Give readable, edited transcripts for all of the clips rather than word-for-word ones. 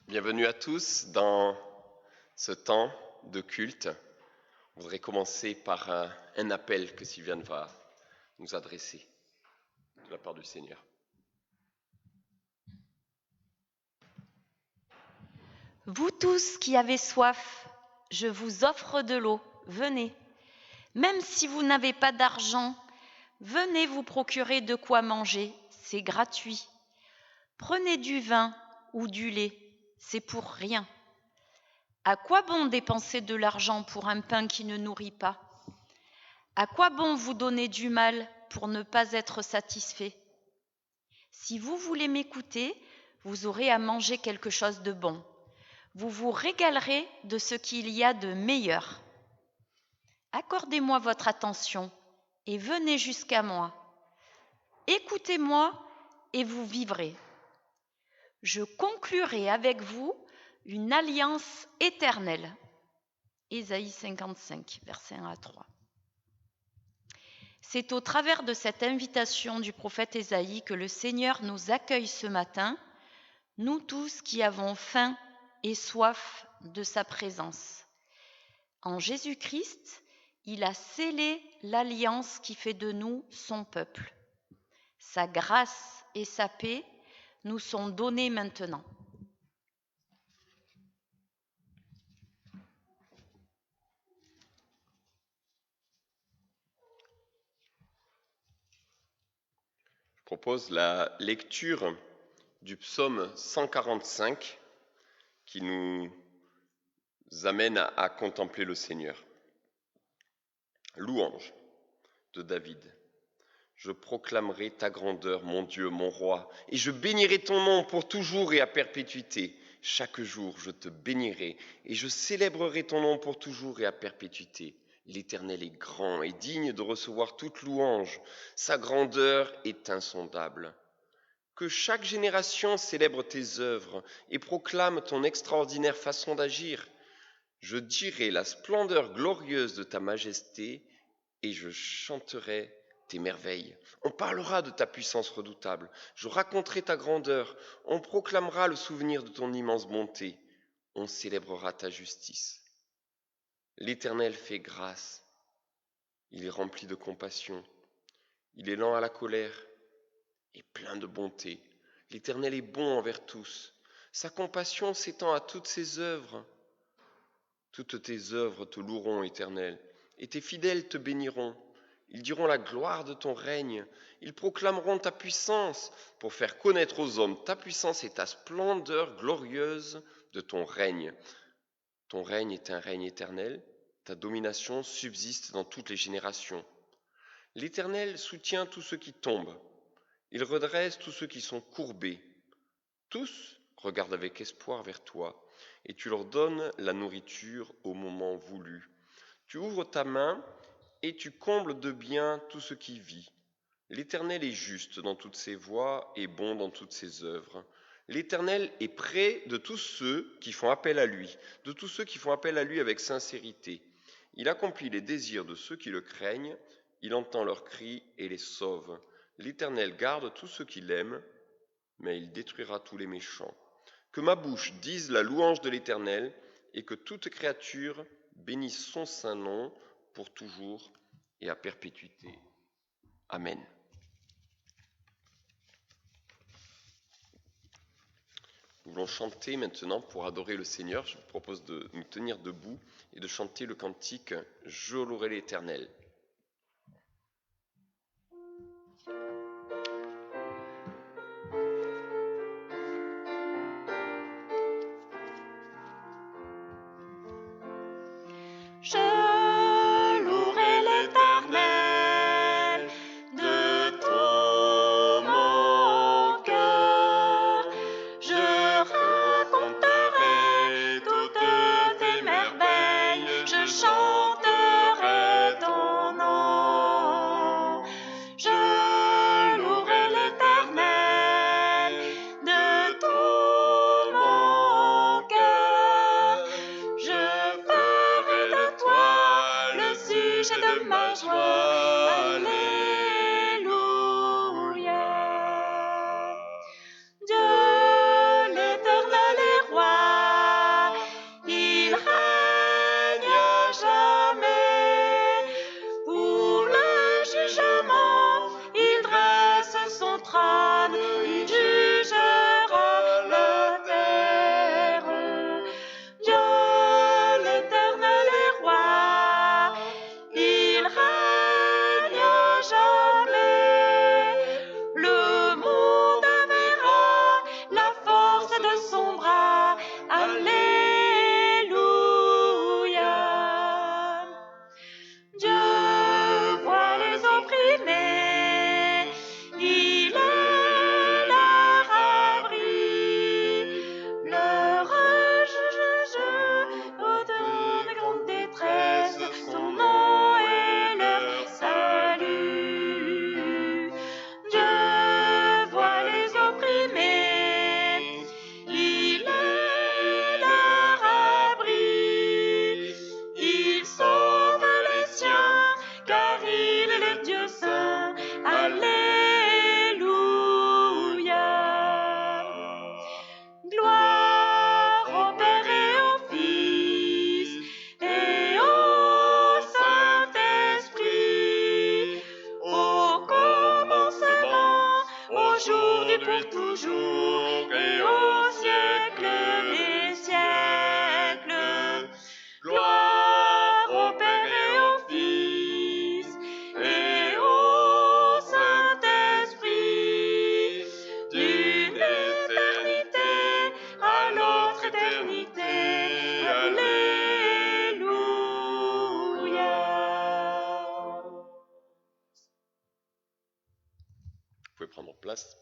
Bienvenue à tous dans ce temps de culte. On voudrait commencer par un appel que Sylviane va nous adresser de la part du Seigneur. Vous tous qui avez soif, je vous offre de l'eau, venez. Même si vous n'avez pas d'argent, venez vous procurer de quoi manger, c'est gratuit. Prenez du vin ou du lait, c'est pour rien. À quoi bon dépenser de l'argent pour un pain qui ne nourrit pas? À quoi bon vous donner du mal pour ne pas être satisfait? Si vous voulez m'écouter, vous aurez à manger quelque chose de bon. Vous vous régalerez de ce qu'il y a de meilleur. Accordez-moi votre attention et venez jusqu'à moi. Écoutez-moi et vous vivrez. Je conclurai avec vous une alliance éternelle. Ésaïe 55, versets 1 à 3. C'est au travers de cette invitation du prophète Ésaïe que le Seigneur nous accueille ce matin, nous tous qui avons faim et soif de sa présence. En Jésus-Christ, il a scellé l'alliance qui fait de nous son peuple. Sa grâce et sa paix nous sont données maintenant. Je propose la lecture du psaume 145 qui nous amène à contempler le Seigneur. Louange de David. Je proclamerai ta grandeur, mon Dieu, mon roi, et je bénirai ton nom pour toujours et à perpétuité. Chaque jour, je te bénirai, et je célébrerai ton nom pour toujours et à perpétuité. L'Éternel est grand et digne de recevoir toute louange. Sa grandeur est insondable. Que chaque génération célèbre tes œuvres et proclame ton extraordinaire façon d'agir. Je dirai la splendeur glorieuse de ta majesté, et je chanterai tes merveilles. On parlera de ta puissance redoutable. Je raconterai ta grandeur. On proclamera le souvenir de ton immense bonté. On célébrera ta justice. L'Éternel fait grâce. Il est rempli de compassion. Il est lent à la colère et plein de bonté. L'Éternel est bon envers tous. Sa compassion s'étend à toutes ses œuvres. Toutes tes œuvres te loueront, Éternel, et tes fidèles te béniront. Ils diront la gloire de ton règne. Ils proclameront ta puissance pour faire connaître aux hommes ta puissance et ta splendeur glorieuse de ton règne. Ton règne est un règne éternel. Ta domination subsiste dans toutes les générations. L'Éternel soutient tous ceux qui tombent. Il redresse tous ceux qui sont courbés. Tous regardent avec espoir vers toi, et tu leur donnes la nourriture au moment voulu. Tu ouvres ta main et tu combles de bien tout ce qui vit. L'Éternel est juste dans toutes ses voies et bon dans toutes ses œuvres. L'Éternel est près de tous ceux qui font appel à lui, de tous ceux qui font appel à lui avec sincérité. Il accomplit les désirs de ceux qui le craignent, il entend leurs cris et les sauve. L'Éternel garde tous ceux qui l'aiment, mais il détruira tous les méchants. Que ma bouche dise la louange de l'Éternel, et que toute créature bénisse son saint nom pour toujours et à perpétuité. Amen. Nous voulons chanter maintenant pour adorer le Seigneur. Je vous propose de nous tenir debout et de chanter le cantique « Je louerai l'Éternel ». Je louerai l'Éternel de tout mon cœur. Je raconterai toutes tes merveilles. Je chanterai ton nom. Je louerai l'Éternel de tout mon cœur. Je ferai de toi le sujet de ma joie. Alléluia. Dieu, l'Éternel est roi. place.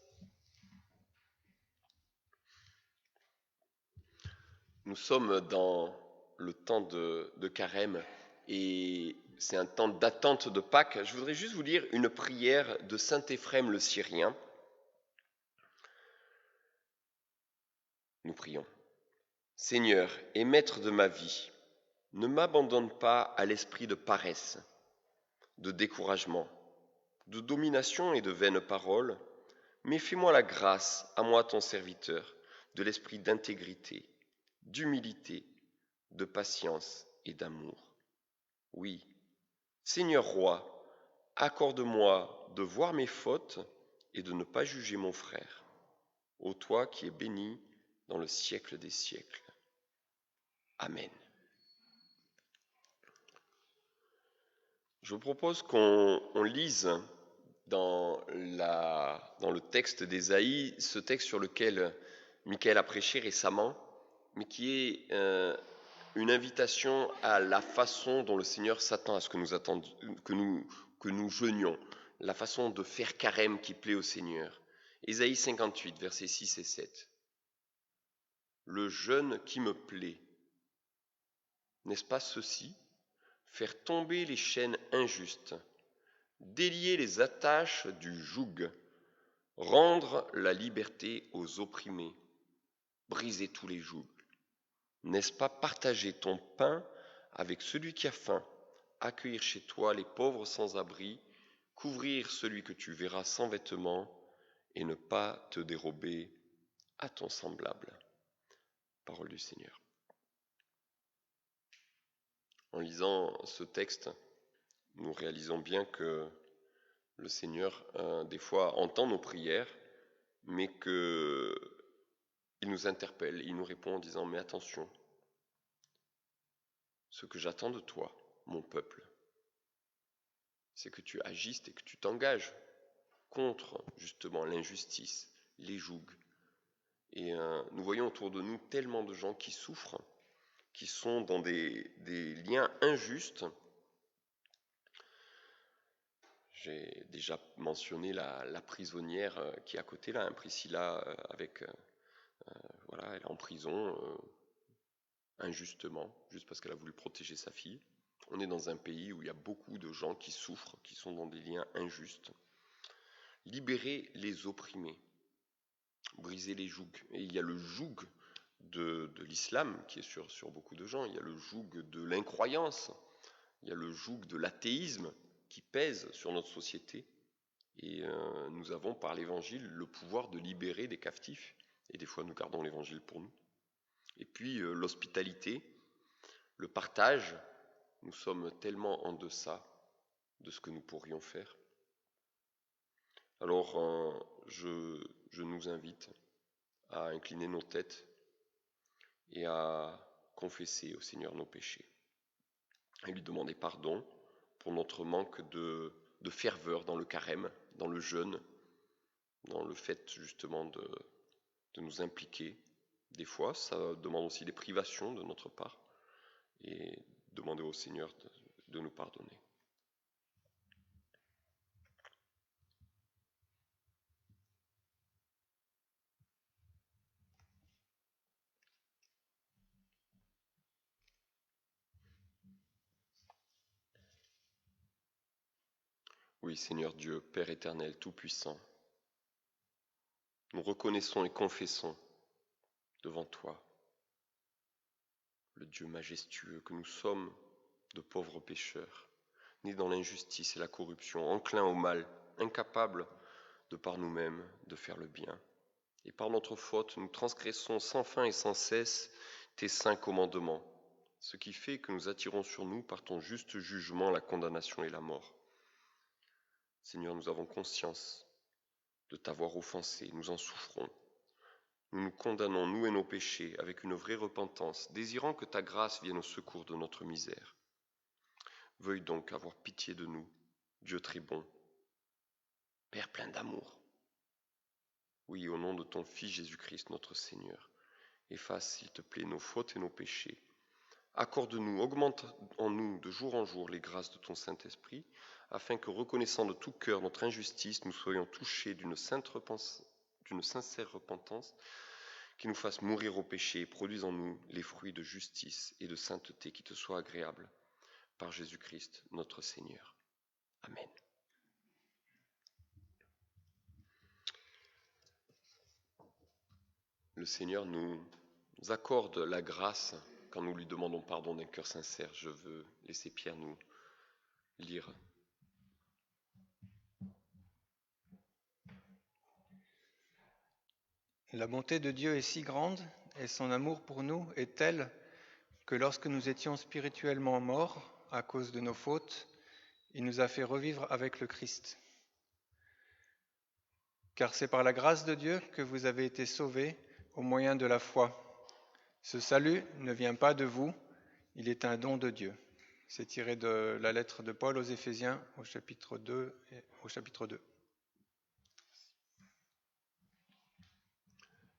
Nous sommes dans le temps de Carême et c'est un temps d'attente de Pâques. Je voudrais juste vous lire une prière de saint Éphrem le Syrien. Nous prions. Seigneur et Maître de ma vie, ne m'abandonne pas à l'esprit de paresse, de découragement, de domination et de vaines paroles, mais fais-moi la grâce, à moi ton serviteur, de l'esprit d'intégrité, d'humilité, de patience et d'amour. Oui, Seigneur roi, accorde-moi de voir mes fautes et de ne pas juger mon frère. Ô toi qui es béni dans le siècle des siècles. Amen. Je vous propose qu'on lise dans le texte d'Ésaïe, ce texte sur lequel Michael a prêché récemment, mais qui est une invitation à la façon dont le Seigneur s'attend à ce que nous jeûnions, la façon de faire carême qui plaît au Seigneur. Ésaïe 58, versets 6 et 7. Le jeûne qui me plaît, n'est-ce pas ceci? Faire tomber les chaînes injustes, délier les attaches du joug, rendre la liberté aux opprimés, briser tous les jougs. N'est-ce pas partager ton pain avec celui qui a faim, accueillir chez toi les pauvres sans abri, couvrir celui que tu verras sans vêtements et ne pas te dérober à ton semblable? Parole du Seigneur. En lisant ce texte, nous réalisons bien que le Seigneur, des fois, entend nos prières, mais qu'il nous interpelle, il nous répond en disant « Mais attention, ce que j'attends de toi, mon peuple, c'est que tu agisses et que tu t'engages contre, justement, l'injustice, les jougs. » Et nous voyons autour de nous tellement de gens qui souffrent, qui sont dans des liens injustes. J'ai déjà mentionné la prisonnière qui est à côté là, Priscilla, elle est en prison injustement, juste parce qu'elle a voulu protéger sa fille. On est dans un pays où il y a beaucoup de gens qui souffrent, qui sont dans des liens injustes. Libérer les opprimés, briser les jougs. Et il y a le joug de l'islam qui est sur beaucoup de gens, il y a le joug de l'incroyance, il y a le joug de l'athéisme qui pèse sur notre société. Et nous avons par l'évangile le pouvoir de libérer des captifs. Et des fois nous gardons l'évangile pour nous. Et puis l'hospitalité, le partage, nous sommes tellement en deçà de ce que nous pourrions faire. Alors je nous invite à incliner nos têtes et à confesser au Seigneur nos péchés, et lui demander pardon pour notre manque de ferveur dans le carême, dans le jeûne, dans le fait justement de nous impliquer. Des fois, ça demande aussi des privations de notre part, et demander au Seigneur de nous pardonner. Oui, Seigneur Dieu, Père éternel, Tout-Puissant, nous reconnaissons et confessons devant toi, le Dieu majestueux que nous sommes, de pauvres pécheurs, nés dans l'injustice et la corruption, enclins au mal, incapables de par nous-mêmes de faire le bien. Et par notre faute, nous transgressons sans fin et sans cesse tes saints commandements, ce qui fait que nous attirons sur nous par ton juste jugement la condamnation et la mort. Seigneur, nous avons conscience de t'avoir offensé, nous en souffrons. Nous nous condamnons, nous et nos péchés, avec une vraie repentance, désirant que ta grâce vienne au secours de notre misère. Veuille donc avoir pitié de nous, Dieu très bon, Père plein d'amour. Oui, au nom de ton Fils Jésus-Christ, notre Seigneur, efface, s'il te plaît, nos fautes et nos péchés. Accorde-nous, augmente en nous de jour en jour les grâces de ton Saint-Esprit, afin que, reconnaissant de tout cœur notre injustice, nous soyons touchés d'une sincère repentance qui nous fasse mourir au péché et produise en nous les fruits de justice et de sainteté qui te soient agréables. Par Jésus-Christ, notre Seigneur. Amen. Le Seigneur nous accorde la grâce quand nous lui demandons pardon d'un cœur sincère. Je veux laisser Pierre nous lire. La bonté de Dieu est si grande et son amour pour nous est tel que lorsque nous étions spirituellement morts à cause de nos fautes, il nous a fait revivre avec le Christ. Car c'est par la grâce de Dieu que vous avez été sauvés au moyen de la foi. Ce salut ne vient pas de vous, il est un don de Dieu. C'est tiré de la lettre de Paul aux Éphésiens au chapitre 2 et au chapitre 2.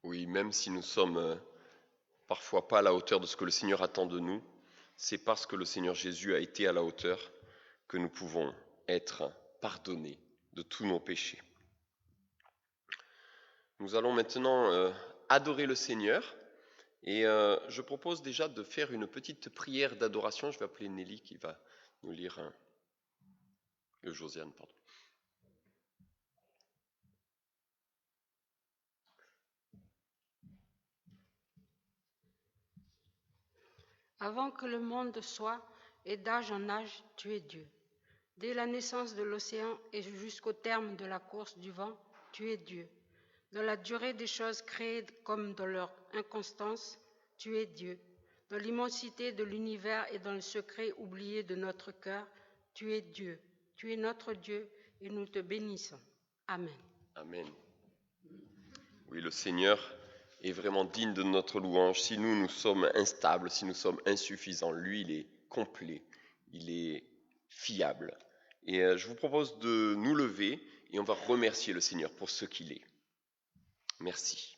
Oui, même si nous sommes parfois pas à la hauteur de ce que le Seigneur attend de nous, c'est parce que le Seigneur Jésus a été à la hauteur que nous pouvons être pardonnés de tous nos péchés. Nous allons maintenant adorer le Seigneur et je propose déjà de faire une petite prière d'adoration. Je vais appeler Nelly qui va nous lire Josiane, pardon. Avant que le monde soit, et d'âge en âge, tu es Dieu. Dès la naissance de l'océan et jusqu'au terme de la course du vent, tu es Dieu. Dans la durée des choses créées comme dans leur inconstance, tu es Dieu. Dans l'immensité de l'univers et dans le secret oublié de notre cœur, tu es Dieu. Tu es notre Dieu et nous te bénissons. Amen. Amen. Oui, le Seigneur est vraiment digne de notre louange. Si nous sommes instables, si nous sommes insuffisants, lui, il est complet, il est fiable. Et je vous propose de nous lever et on va remercier le Seigneur pour ce qu'il est. Merci.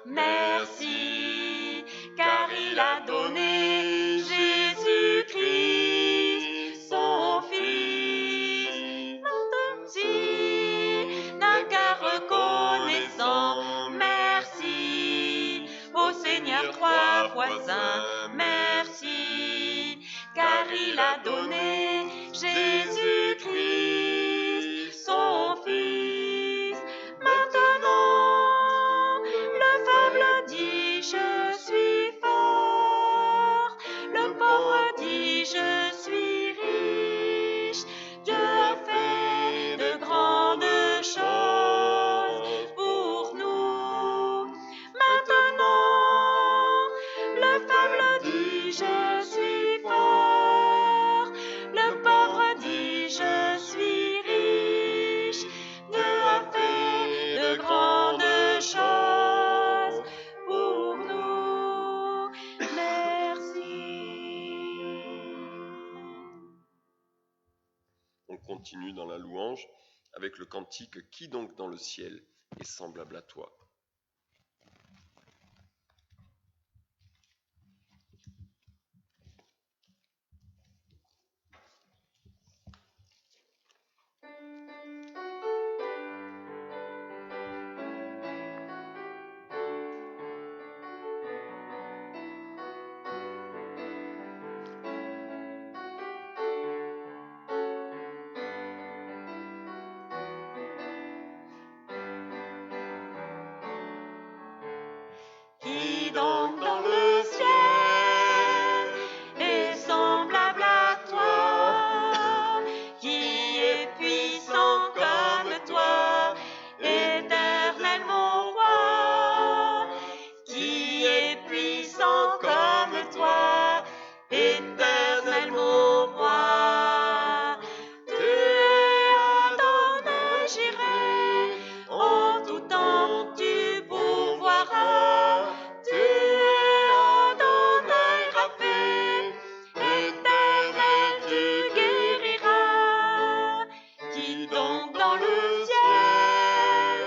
Merci, car il a donné Jésus-Christ, son Fils. Merci, d'un cœur reconnaissant. Merci, ô Seigneur trois fois saint. Merci, car il a donné Jésus-Christ, son Fils. Maintenant, le faible dit je suis fort, le pauvre dit je suis riche. Dieu a fait de grandes choses pour nous. Maintenant, le faible dit je suis fort, le pauvre dit je suis riche. Dieu a fait de grandes choses pour nous. Merci. On continue dans la louange avec le cantique « Qui donc dans le ciel est semblable à toi ?» Qui donc dans le ciel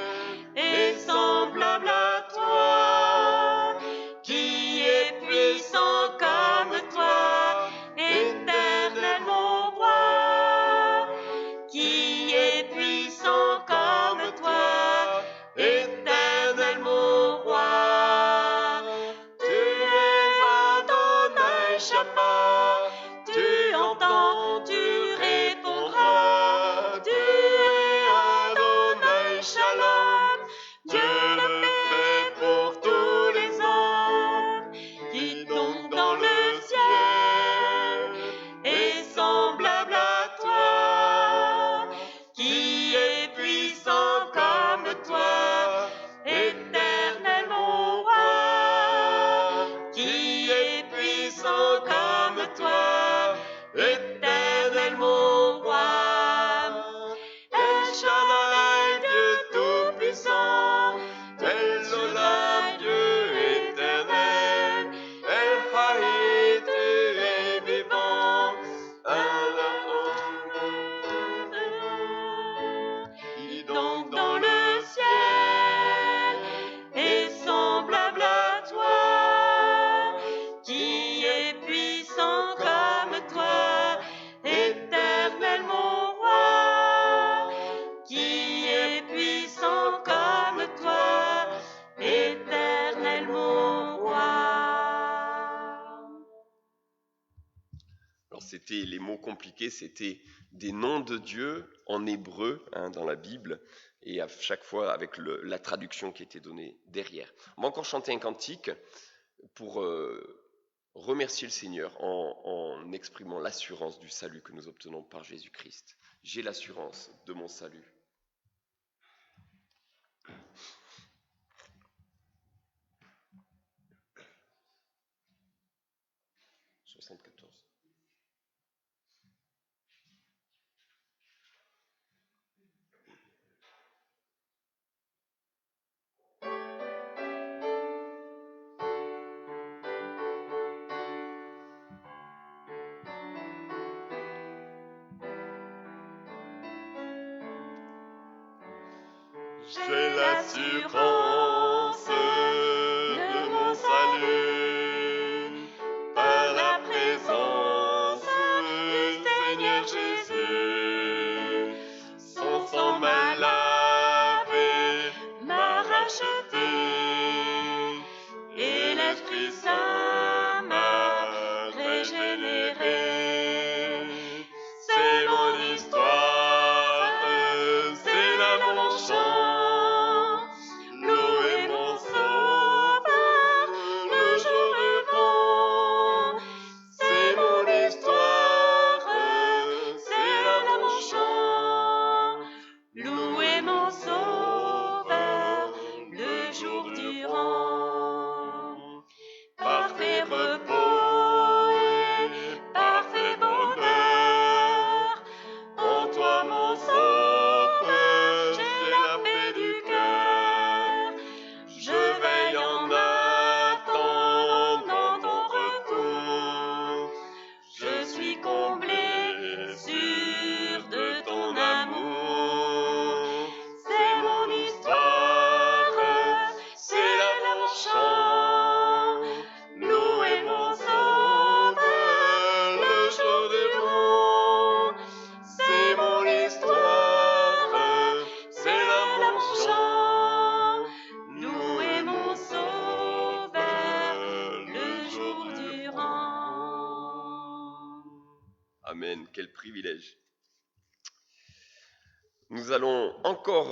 est semblable à toi? Qui est puissant comme toi, éternel mon roi? Qui est puissant comme toi, éternel mon roi? Tu es Adonai Shammah, tu entends, tu répondras. Tu es Adonai Shalom, Dieu le fait pour tous les hommes. Qui donc dans le ciel est semblable à toi? Qui est puissant comme toi, éternel mon roi? Qui est puissant comme toi, éternel mon roi? El Shaddai, Dieu tout-puissant, El Olam, Dieu éternel, El Haït, tu es vivant, qui donc dans le ciel est semblable à toi? Qui est puissant comme toi, éternel mon roi? Qui est puissant comme toi, éternel mon roi? Alors c'était les mots compliqués, c'était des noms de Dieu en hébreu dans la Bible, et à chaque fois avec la traduction qui était donnée derrière. On va encore chanter un cantique pour remercier le Seigneur en exprimant l'assurance du salut que nous obtenons par Jésus-Christ. J'ai l'assurance de mon salut. « 74. J'ai l'assurance de mon salut par la présence du Seigneur Jésus. Son sang m'a lavé, m'a racheté, et l'Esprit Saint m'a régénéré. C'est mon histoire, c'est là mon chant. Louez mon Sauveur le jour du vent. C'est mon histoire, c'est là mon chant. Louez mon Sauveur le jour durant. Parfait repos et parfait bonheur, en toi mon Sauveur, j'ai la paix du cœur. Je veille en attendant ton retour. Je suis comblé, sûr de ton amour. C'est mon histoire, c'est là mon chant. Louez mon Sauveur le jour durant. C'est mon histoire, c'est là mon chant. Louez mon Sauveur le jour durant. Amen, quel privilège. Nous allons encore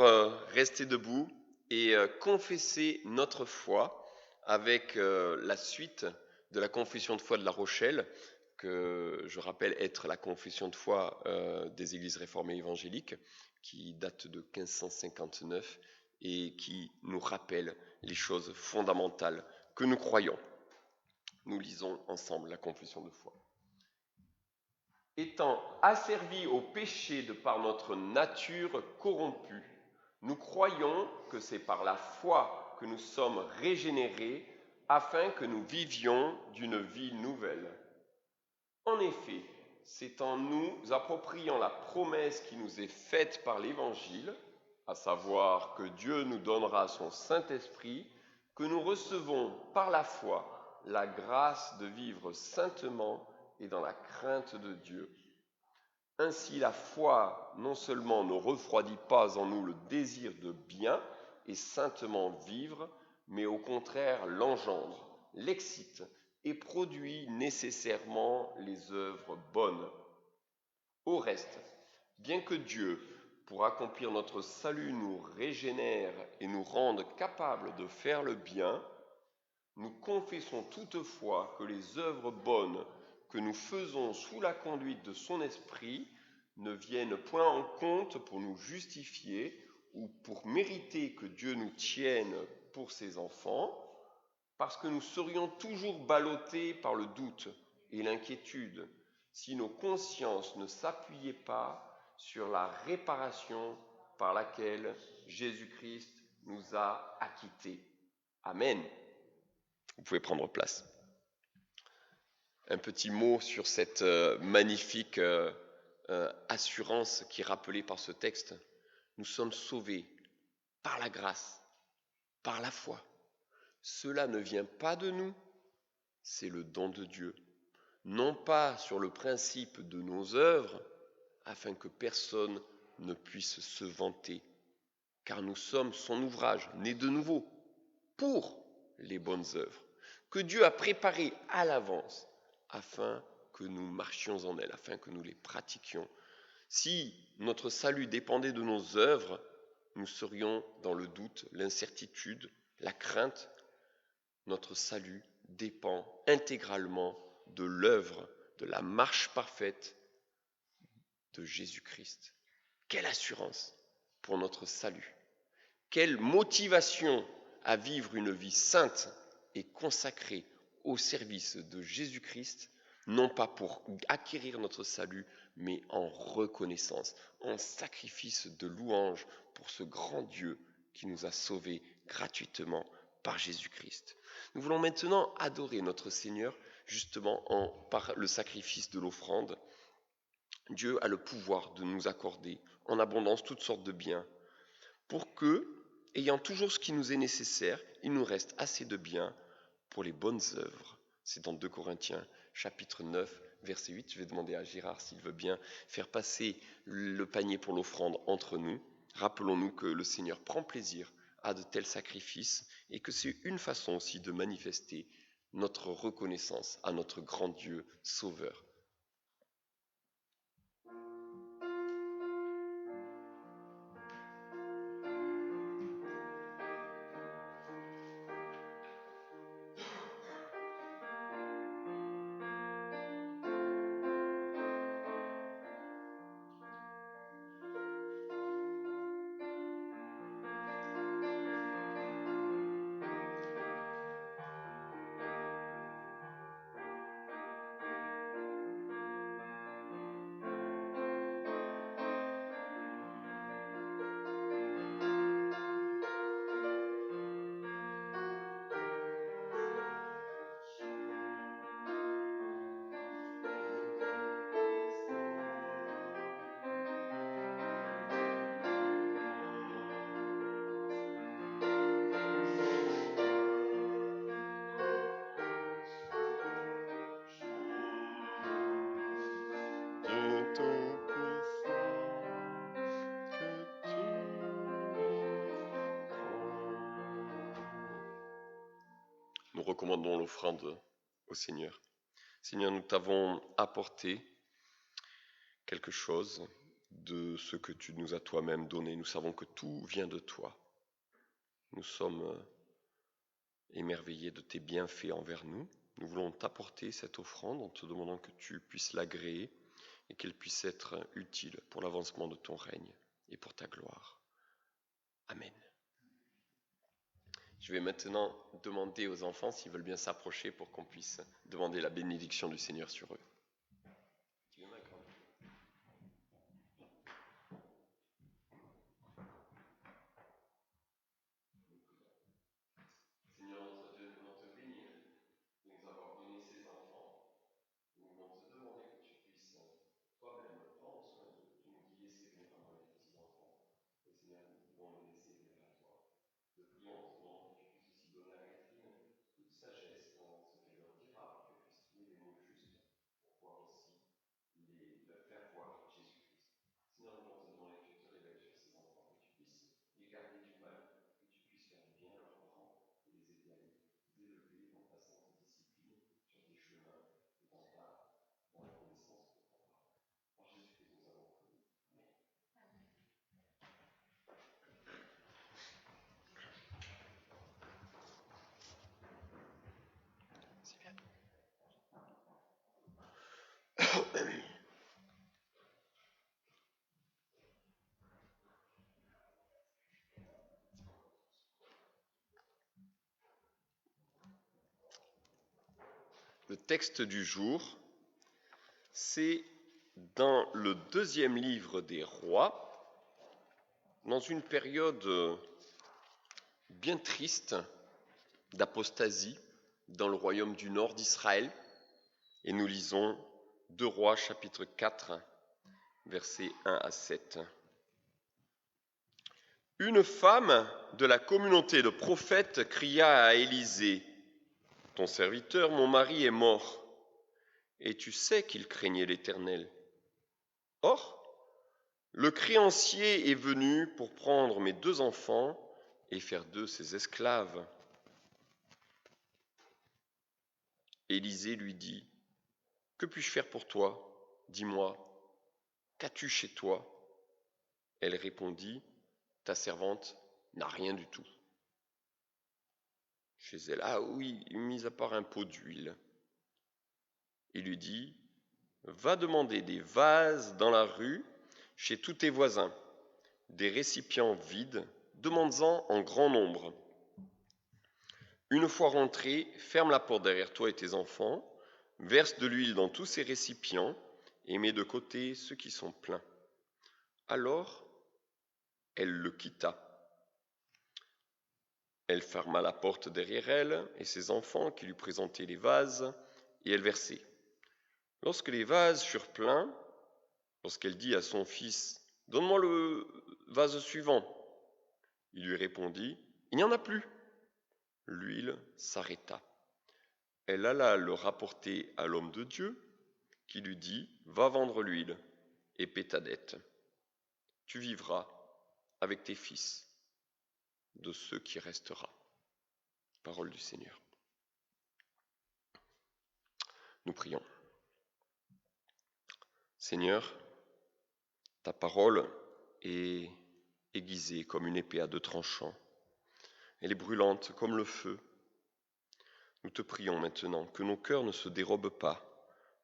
rester debout et confesser notre foi avec la suite de la confession de foi de La Rochelle, que je rappelle être la confession de foi des églises réformées évangéliques, qui date de 1559 et qui nous rappelle les choses fondamentales que nous croyons. Nous lisons ensemble la confession de foi. Étant asservis au péché de par notre nature corrompue, nous croyons que c'est par la foi que nous sommes régénérés afin que nous vivions d'une vie nouvelle. En effet, c'est en nous appropriant la promesse qui nous est faite par l'Évangile, à savoir que Dieu nous donnera son Saint-Esprit, que nous recevons par la foi la grâce de vivre saintement et dans la crainte de Dieu. Ainsi, la foi non seulement ne refroidit pas en nous le désir de bien et saintement vivre, mais au contraire l'engendre, l'excite et produit nécessairement les œuvres bonnes. Au reste, bien que Dieu, pour accomplir notre salut, nous régénère et nous rende capables de faire le bien, nous confessons toutefois que les œuvres bonnes que nous faisons sous la conduite de son esprit ne viennent point en compte pour nous justifier ou pour mériter que Dieu nous tienne pour ses enfants, parce que nous serions toujours ballottés par le doute et l'inquiétude si nos consciences ne s'appuyaient pas sur la réparation par laquelle Jésus-Christ nous a acquittés. Amen. Vous pouvez prendre place. Un petit mot sur cette magnifique assurance qui est rappelée par ce texte. Nous sommes sauvés par la grâce, par la foi. Cela ne vient pas de nous, c'est le don de Dieu. Non pas sur le principe de nos œuvres, afin que personne ne puisse se vanter, car nous sommes son ouvrage, né de nouveau, pour les bonnes œuvres, que Dieu a préparées à l'avance, afin que nous marchions en elles, afin que nous les pratiquions. Si notre salut dépendait de nos œuvres, nous serions dans le doute, l'incertitude, la crainte. Notre salut dépend intégralement de l'œuvre, de la marche parfaite de Jésus-Christ. Quelle assurance pour notre salut! Quelle motivation à vivre une vie sainte et consacrée au service de Jésus-Christ, non pas pour acquérir notre salut, mais en reconnaissance, en sacrifice de louange pour ce grand Dieu qui nous a sauvés gratuitement par Jésus-Christ. Nous voulons maintenant adorer notre Seigneur justement par le sacrifice de l'offrande. Dieu a le pouvoir de nous accorder en abondance toutes sortes de biens pour que, ayant toujours ce qui nous est nécessaire, il nous reste assez de biens pour les bonnes œuvres. C'est dans 2 Corinthiens chapitre 9, verset 8. Je vais demander à Gérard s'il veut bien faire passer le panier pour l'offrande entre nous. Rappelons-nous que le Seigneur prend plaisir à de tels sacrifices et que c'est une façon aussi de manifester notre reconnaissance à notre grand Dieu sauveur. Nous recommandons l'offrande au Seigneur. Seigneur, nous t'avons apporté quelque chose de ce que tu nous as toi-même donné. Nous savons que tout vient de toi. Nous sommes émerveillés de tes bienfaits envers nous. Nous voulons t'apporter cette offrande en te demandant que tu puisses l'agréer et qu'elle puisse être utile pour l'avancement de ton règne et pour ta gloire. Amen. Je vais maintenant demander aux enfants s'ils veulent bien s'approcher pour qu'on puisse demander la bénédiction du Seigneur sur eux. Seigneur notre Dieu, nous voulons te bénir de nous avoir donné ces enfants. Nous voulons te demander que tu puisses Le texte du jour, c'est dans le 2e livre des Rois, dans une période bien triste d'apostasie dans le royaume du nord d'Israël. Et nous lisons 2 Rois chapitre 4, versets 1 à 7. Une femme de la communauté de prophètes cria à Élisée, « Ton serviteur, mon mari, est mort, et tu sais qu'il craignait l'Éternel. Or, le créancier est venu pour prendre mes 2 enfants et faire d'eux ses esclaves. » Élisée lui dit, « Que puis-je faire pour toi? Dis-moi, qu'as-tu chez toi ?» Elle répondit, « Ta servante n'a rien du tout. » Chez elle, « Ah oui, mis à part un pot d'huile. » Il lui dit, « Va demander des vases dans la rue chez tous tes voisins, des récipients vides, demande-en en grand nombre. Une fois rentré, ferme la porte derrière toi et tes enfants, verse de l'huile dans tous ces récipients et mets de côté ceux qui sont pleins. » Alors, elle le quitta. Elle ferma la porte derrière elle et ses enfants qui lui présentaient les vases, et elle versait. Lorsque les vases furent pleins, lorsqu'elle dit à son fils, « Donne-moi le vase suivant », il lui répondit, « Il n'y en a plus. » L'huile s'arrêta. Elle alla le rapporter à l'homme de Dieu, qui lui dit, « Va vendre l'huile et paie ta dette. Tu vivras avec tes fils de ce qui restera. » Parole du Seigneur. Nous prions. Seigneur, ta parole est aiguisée comme une épée à 2 tranchants. Elle est brûlante comme le feu. Nous te prions maintenant que nos cœurs ne se dérobent pas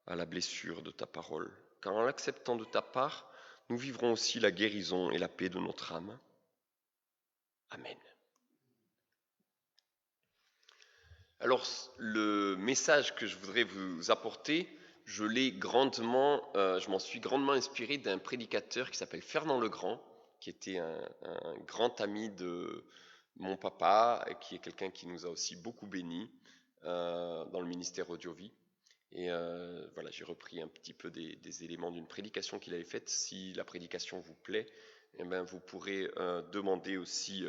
à la blessure de ta parole, car en l'acceptant de ta part, nous vivrons aussi la guérison et la paix de notre âme. Amen. Alors, le message que je voudrais vous apporter, je m'en suis grandement inspiré d'un prédicateur qui s'appelle Fernand Legrand, qui était un grand ami de mon papa, et qui est quelqu'un qui nous a aussi beaucoup bénis dans le ministère Audiovie. Et voilà, j'ai repris un petit peu des éléments d'une prédication qu'il avait faite. Si la prédication vous plaît, eh bien, vous pourrez demander aussi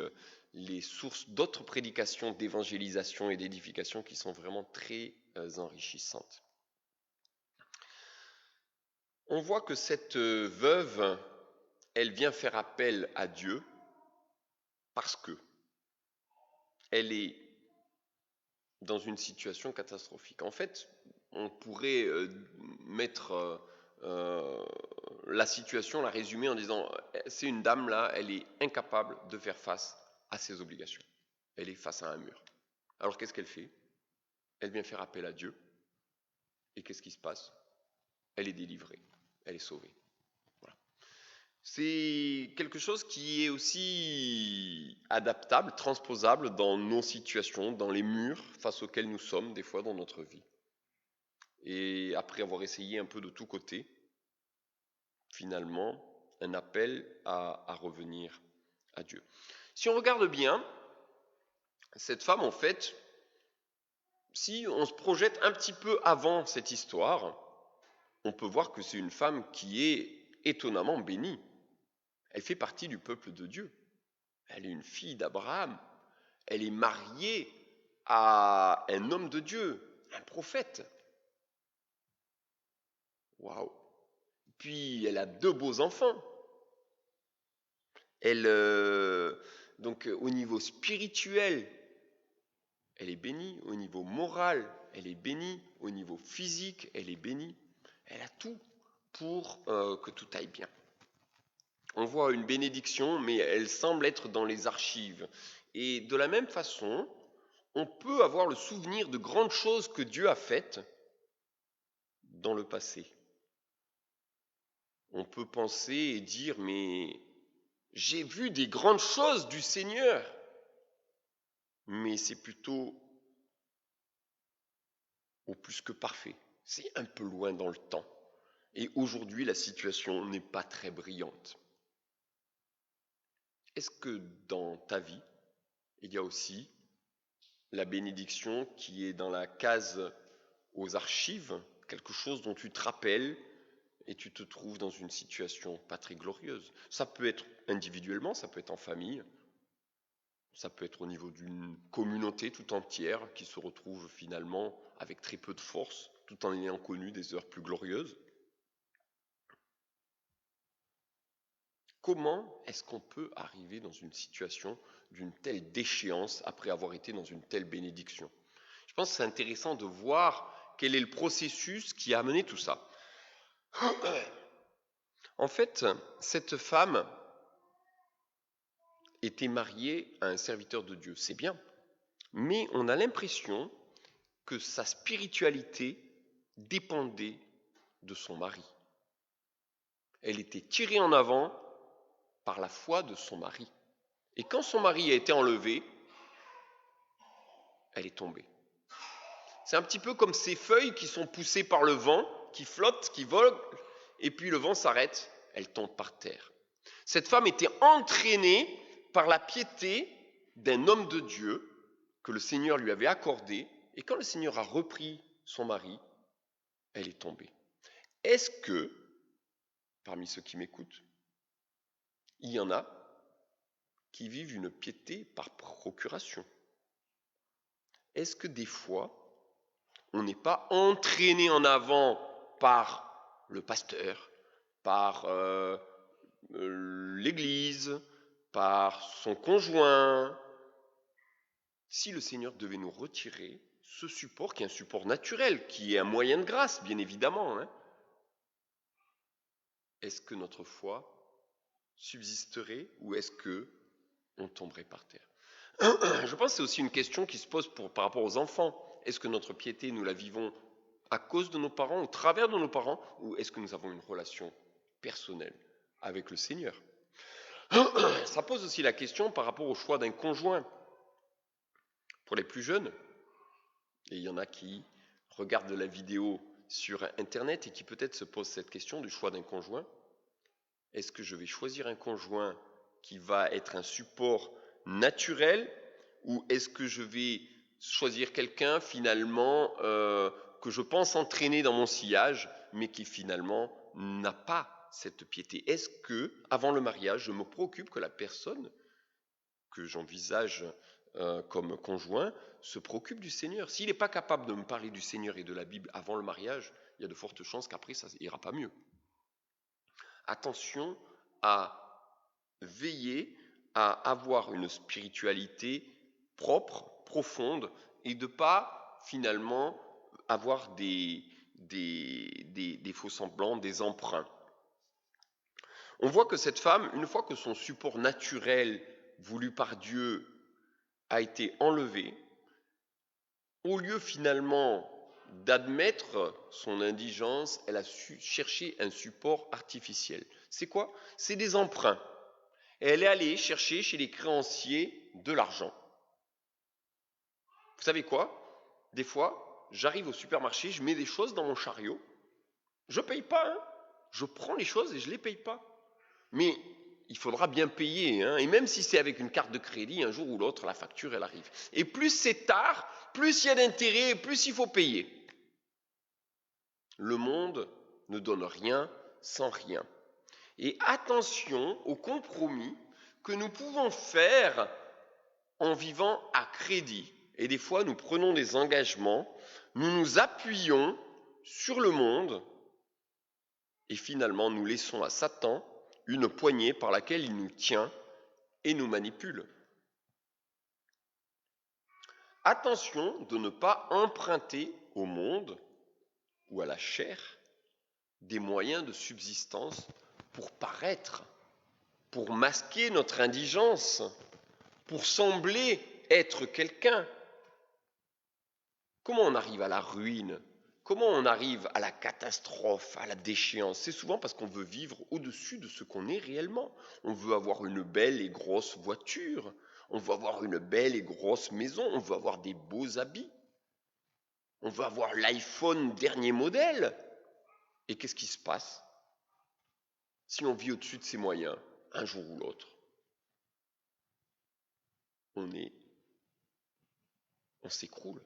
les sources d'autres prédications d'évangélisation et d'édification qui sont vraiment très enrichissantes. On voit que cette veuve, elle vient faire appel à Dieu parce que elle est dans une situation catastrophique. En fait, on pourrait mettre la situation, la résumer en disant, c'est une dame là, elle est incapable de faire face à ses obligations. Elle est face à un mur. Alors qu'est-ce qu'elle fait? Elle vient faire appel à Dieu. Et qu'est-ce qui se passe? Elle est délivrée, elle est sauvée. Voilà. C'est quelque chose qui est aussi adaptable, transposable dans nos situations, dans les murs face auxquels nous sommes des fois dans notre vie. Et après avoir essayé un peu de tous côtés, finalement, un appel à revenir à Dieu. Si on regarde bien, cette femme, en fait, si on se projette un petit peu avant cette histoire, on peut voir que c'est une femme qui est étonnamment bénie. Elle fait partie du peuple de Dieu. Elle est une fille d'Abraham. Elle est mariée à un homme de Dieu, un prophète. Waouh! Puis elle a 2 beaux enfants. Donc au niveau spirituel, elle est bénie. Au niveau moral, elle est bénie. Au niveau physique, elle est bénie. Elle a tout pour que tout aille bien. On voit une bénédiction, mais elle semble être dans les archives. Et de la même façon, on peut avoir le souvenir de grandes choses que Dieu a faites dans le passé. On peut penser et dire, mais j'ai vu des grandes choses du Seigneur. Mais c'est plutôt au plus que parfait. C'est un peu loin dans le temps. Et aujourd'hui, la situation n'est pas très brillante. Est-ce que dans ta vie, il y a aussi la bénédiction qui est dans la case aux archives, quelque chose dont tu te rappelles et tu te trouves dans une situation pas très glorieuse? Ça peut être individuellement, ça peut être en famille, ça peut être au niveau d'une communauté tout entière qui se retrouve finalement avec très peu de force, tout en ayant connu des heures plus glorieuses. Comment est-ce qu'on peut arriver dans une situation d'une telle déchéance après avoir été dans une telle bénédiction? Je pense que c'est intéressant de voir quel est le processus qui a amené tout ça. En fait, cette femme était mariée à un serviteur de Dieu, c'est bien, mais on a l'impression que sa spiritualité dépendait de son mari. Elle était tirée en avant par la foi de son mari. Et quand son mari a été enlevé, elle est tombée. C'est un petit peu comme ces feuilles qui sont poussées par le vent, qui flottent, qui volent, et puis le vent s'arrête, elle tombe par terre. Cette femme était entraînée par la piété d'un homme de Dieu que le Seigneur lui avait accordé, et quand le Seigneur a repris son mari, elle est tombée. Est-ce que, parmi ceux qui m'écoutent, il y en a qui vivent une piété par procuration? Est-ce que des fois, on n'est pas entraîné en avant par le pasteur, par l'église, par son conjoint? Si le Seigneur devait nous retirer ce support, qui est un support naturel, qui est un moyen de grâce, bien évidemment, est-ce que notre foi subsisterait ou est-ce que on tomberait par terre? Je pense que c'est aussi une question qui se pose par rapport aux enfants. Est-ce que notre piété, nous la vivons à cause de nos parents, au travers de nos parents, ou est-ce que nous avons une relation personnelle avec le Seigneur? Ça pose aussi la question par rapport au choix d'un conjoint. Pour les plus jeunes, et il y en a qui regardent la vidéo sur Internet et qui peut-être se posent cette question du choix d'un conjoint. Est-ce que je vais choisir un conjoint qui va être un support naturel ou est-ce que je vais choisir quelqu'un finalement que je pense entraîner dans mon sillage mais qui finalement n'a pas cette piété? Est-ce que, avant le mariage, je me préoccupe que la personne que j'envisage comme conjoint se préoccupe du Seigneur? S'il n'est pas capable de me parler du Seigneur et de la Bible avant le mariage, il y a de fortes chances qu'après ça ira pas mieux. Attention à veiller à avoir une spiritualité propre, profonde, et de ne pas finalement avoir des faux semblants, des emprunts. On voit que cette femme, une fois que son support naturel voulu par Dieu a été enlevé, au lieu finalement d'admettre son indigence, elle a su chercher un support artificiel. C'est quoi? C'est des emprunts. Et elle est allée chercher chez les créanciers de l'argent. Vous savez quoi? Des fois, j'arrive au supermarché, je mets des choses dans mon chariot, je ne paye pas, je prends les choses et je ne les paye pas. Mais il faudra bien payer, et même si c'est avec une carte de crédit, un jour ou l'autre, la facture, elle arrive. Et plus c'est tard, plus il y a d'intérêt et plus il faut payer. Le monde ne donne rien sans rien. Et attention aux compromis que nous pouvons faire en vivant à crédit. Et des fois, nous prenons des engagements, nous nous appuyons sur le monde et finalement, nous laissons à Satan une poignée par laquelle il nous tient et nous manipule. Attention de ne pas emprunter au monde ou à la chair des moyens de subsistance pour paraître, pour masquer notre indigence, pour sembler être quelqu'un. Comment on arrive à la ruine? Comment on arrive à la catastrophe, à la déchéance? C'est souvent parce qu'on veut vivre au-dessus de ce qu'on est réellement. On veut avoir une belle et grosse voiture, on veut avoir une belle et grosse maison, on veut avoir des beaux habits. On veut avoir l'iPhone dernier modèle. Et qu'est-ce qui se passe si on vit au-dessus de ses moyens, un jour ou l'autre? On s'écroule.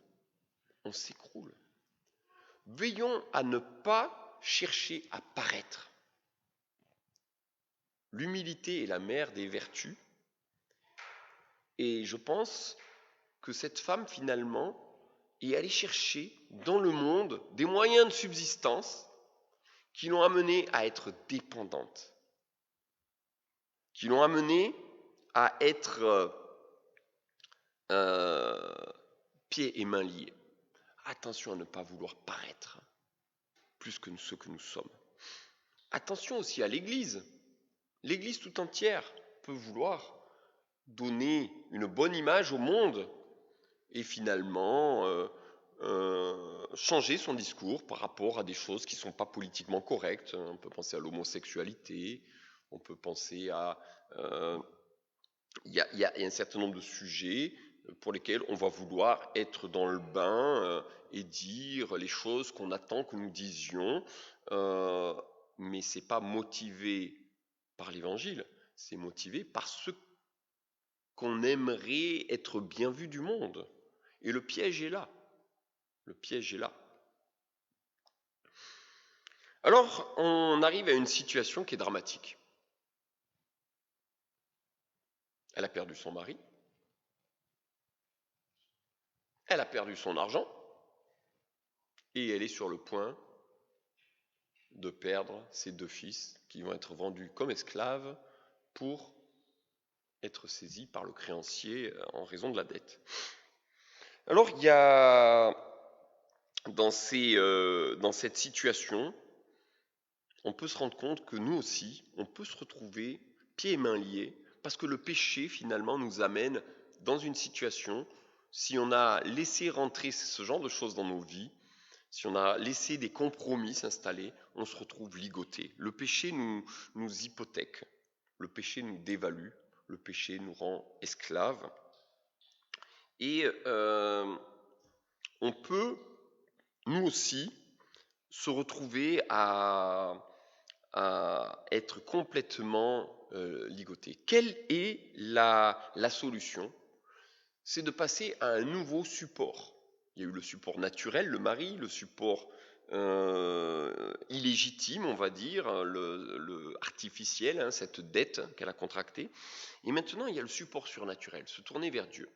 On s'écroule. Veillons à ne pas chercher à paraître. L'humilité est la mère des vertus. Et je pense que cette femme, finalement, est allée chercher dans le monde des moyens de subsistance qui l'ont amenée à être dépendante, qui l'ont amenée à être pieds et mains liés. Attention à ne pas vouloir paraître plus que ce que nous sommes. Attention aussi à l'Église. L'Église tout entière peut vouloir donner une bonne image au monde et finalement changer son discours par rapport à des choses qui ne sont pas politiquement correctes. On peut penser à l'homosexualité, on peut penser à... Il y a un certain nombre de sujets pour lesquels on va vouloir être dans le bain et dire les choses qu'on attend que nous disions, mais ce n'est pas motivé par l'Évangile, c'est motivé par ce qu'on aimerait être bien vu du monde. Et le piège est là. Le piège est là. Alors, on arrive à une situation qui est dramatique. Elle a perdu son mari. Elle a perdu son argent. Et elle est sur le point de perdre ses 2 fils qui vont être vendus comme esclaves pour être saisis par le créancier en raison de la dette. Alors, il y a dans cette situation, on peut se rendre compte que nous aussi, on peut se retrouver pieds et mains liés, parce que le péché, finalement, nous amène dans une situation, si on a laissé rentrer ce genre de choses dans nos vies, si on a laissé des compromis s'installer, on se retrouve ligoté. Le péché nous hypothèque, le péché nous dévalue, le péché nous rend esclaves. Et on peut, nous aussi, se retrouver à être complètement ligoté. Quelle est la solution? C'est de passer à un nouveau support. Il y a eu le support naturel, le mari, le support illégitime, on va dire, le artificiel, cette dette qu'elle a contractée. Et maintenant, il y a le support surnaturel, se tourner vers Dieu.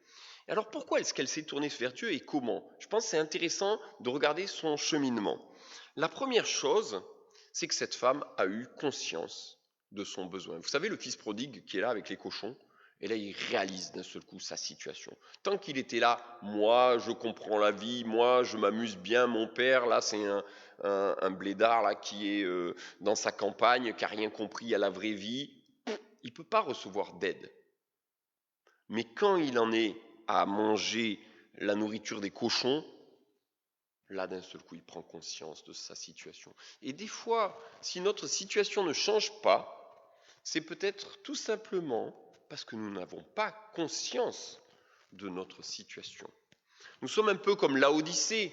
Et alors pourquoi est-ce qu'elle s'est tournée vers Dieu et comment? Je pense que c'est intéressant de regarder son cheminement. La première chose, c'est que cette femme a eu conscience de son besoin. Vous savez, le fils prodigue qui est là avec les cochons, et là il réalise d'un seul coup sa situation. Tant qu'il était là, moi je comprends la vie, moi je m'amuse bien, mon père là c'est un blédard là, qui est dans sa campagne, qui n'a rien compris à la vraie vie, il ne peut pas recevoir d'aide. Mais quand il en est à manger la nourriture des cochons, là d'un seul coup il prend conscience de sa situation. Et des fois, si notre situation ne change pas, c'est peut-être tout simplement parce que nous n'avons pas conscience de notre situation. Nous sommes un peu comme Laodicée.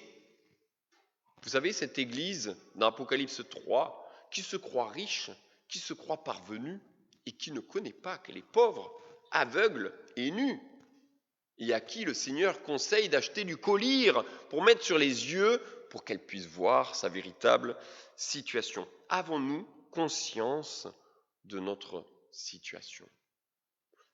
Vous savez, cette église dans Apocalypse 3, qui se croit riche, qui se croit parvenue et qui ne connaît pas qu'elle est pauvre, aveugle et nue, et à qui le Seigneur conseille d'acheter du collyre pour mettre sur les yeux pour qu'elle puisse voir sa véritable situation. Avons-nous conscience de notre situation?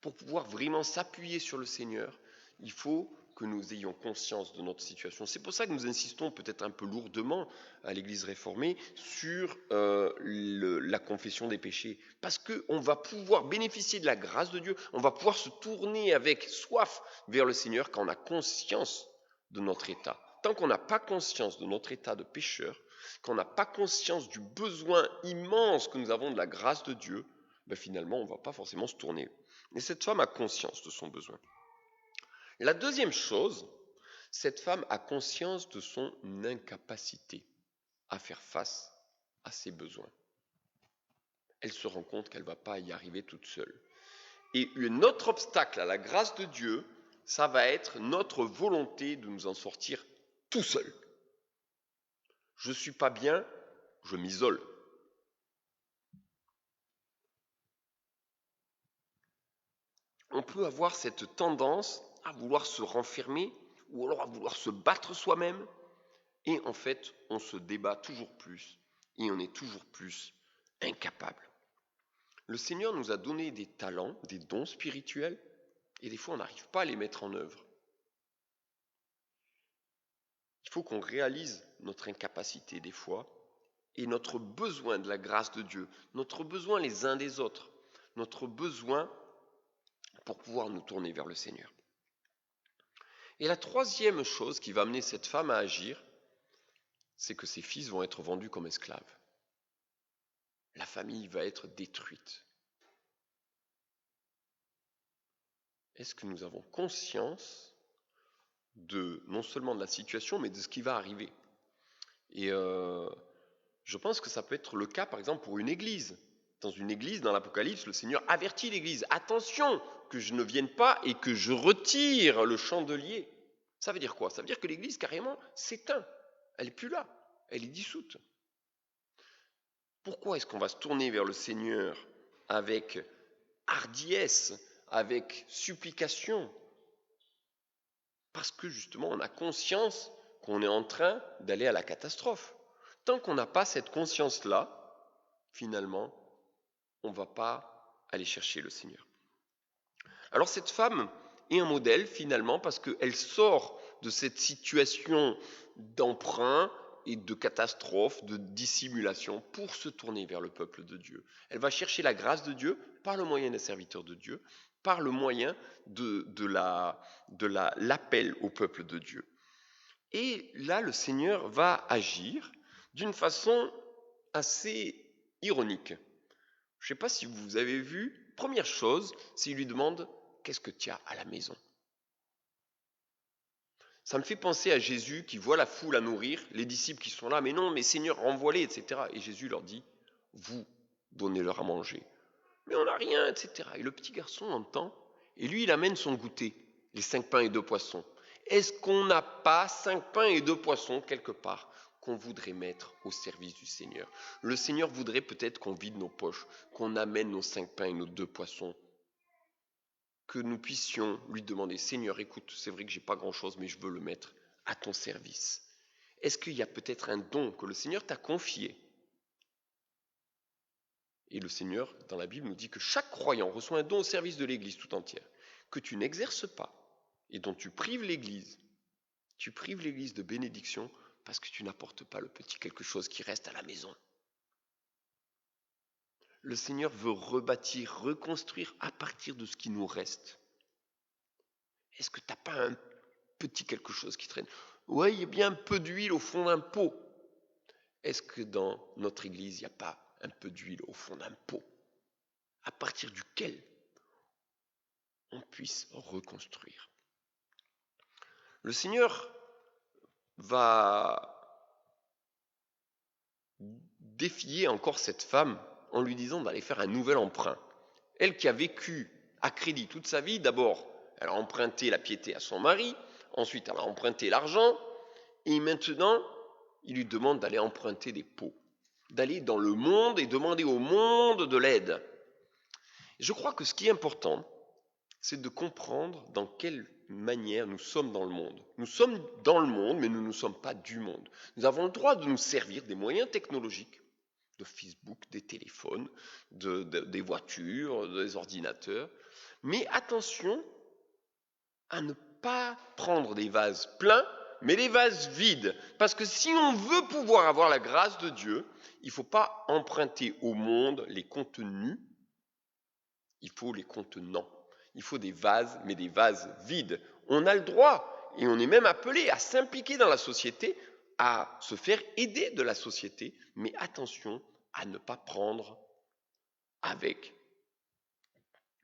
Pour pouvoir vraiment s'appuyer sur le Seigneur, il faut que nous ayons conscience de notre situation. C'est pour ça que nous insistons peut-être un peu lourdement à l'Église réformée sur la confession des péchés. Parce qu'on va pouvoir bénéficier de la grâce de Dieu, on va pouvoir se tourner avec soif vers le Seigneur quand on a conscience de notre état. Tant qu'on n'a pas conscience de notre état de pécheur, quand on n'a pas conscience du besoin immense que nous avons de la grâce de Dieu, ben finalement on ne va pas forcément se tourner. Et cette femme a conscience de son besoin. La deuxième chose, cette femme a conscience de son incapacité à faire face à ses besoins. Elle se rend compte qu'elle ne va pas y arriver toute seule. Et un autre obstacle à la grâce de Dieu, ça va être notre volonté de nous en sortir tout seul. Je ne suis pas bien, je m'isole. On peut avoir cette tendance à vouloir se renfermer ou alors à vouloir se battre soi-même. Et en fait, on se débat toujours plus et on est toujours plus incapable. Le Seigneur nous a donné des talents, des dons spirituels, et des fois on n'arrive pas à les mettre en œuvre. Il faut qu'on réalise notre incapacité des fois et notre besoin de la grâce de Dieu, notre besoin les uns des autres, notre besoin pour pouvoir nous tourner vers le Seigneur. Et la troisième chose qui va amener cette femme à agir, c'est que ses fils vont être vendus comme esclaves. La famille va être détruite. Est-ce que nous avons conscience non seulement de la situation, mais de ce qui va arriver? Et je pense que ça peut être le cas, par exemple, pour une église. Dans une église, dans l'Apocalypse, le Seigneur avertit l'église. Attention, que je ne vienne pas et que je retire le chandelier. Ça veut dire quoi? Ça veut dire que l'église, carrément, s'éteint. Elle n'est plus là. Elle est dissoute. Pourquoi est-ce qu'on va se tourner vers le Seigneur avec hardiesse, avec supplication? Parce que justement, on a conscience qu'on est en train d'aller à la catastrophe. Tant qu'on n'a pas cette conscience-là, finalement, on ne va pas aller chercher le Seigneur. Alors cette femme est un modèle finalement parce qu'elle sort de cette situation d'emprunt et de catastrophe, de dissimulation pour se tourner vers le peuple de Dieu. Elle va chercher la grâce de Dieu par le moyen des serviteurs de Dieu, par le moyen de l'appel au peuple de Dieu. Et là, le Seigneur va agir d'une façon assez ironique. Je ne sais pas si vous avez vu, première chose, s'il lui demande « Qu'est-ce que tu as à la maison ?» Ça me fait penser à Jésus qui voit la foule à nourrir, les disciples qui sont là, mais non, mais Seigneur, renvoie-les, etc. Et Jésus leur dit, vous, donnez-leur à manger. Mais on n'a rien, etc. Et le petit garçon entend, et lui, il amène son goûter, les 5 pains et 2 poissons. Est-ce qu'on n'a pas 5 pains et 2 poissons quelque part qu'on voudrait mettre au service du Seigneur? Le Seigneur voudrait peut-être qu'on vide nos poches, qu'on amène nos 5 pains et nos 2 poissons, que nous puissions lui demander, Seigneur, écoute, c'est vrai que j'ai pas grand-chose, mais je veux le mettre à ton service. Est-ce qu'il y a peut-être un don que le Seigneur t'a confié? Et le Seigneur, dans la Bible, nous dit que chaque croyant reçoit un don au service de l'Église tout entière, que tu n'exerces pas et dont tu prives l'Église. Tu prives l'Église de bénédiction parce que tu n'apportes pas le petit quelque chose qui reste à la maison. Le Seigneur veut rebâtir, reconstruire à partir de ce qui nous reste. Est-ce que tu n'as pas un petit quelque chose qui traîne? Oui, il y a bien un peu d'huile au fond d'un pot. Est-ce que dans notre église, il n'y a pas un peu d'huile au fond d'un pot, à partir duquel on puisse reconstruire? Le Seigneur va défier encore cette femme en lui disant d'aller faire un nouvel emprunt. Elle qui a vécu à crédit toute sa vie, d'abord, elle a emprunté la piété à son mari, ensuite elle a emprunté l'argent, et maintenant, il lui demande d'aller emprunter des pots, d'aller dans le monde et demander au monde de l'aide. Je crois que ce qui est important, c'est de comprendre dans quelle manière nous sommes dans le monde. Nous sommes dans le monde, mais nous ne sommes pas du monde. Nous avons le droit de nous servir des moyens technologiques, de Facebook, des téléphones, des voitures, des ordinateurs. Mais attention à ne pas prendre des vases pleins, mais des vases vides. Parce que si on veut pouvoir avoir la grâce de Dieu, il ne faut pas emprunter au monde les contenus, il faut les contenants. Il faut des vases, mais des vases vides. On a le droit, et on est même appelé à s'impliquer dans la société, à se faire aider de la société, mais attention à ne pas prendre avec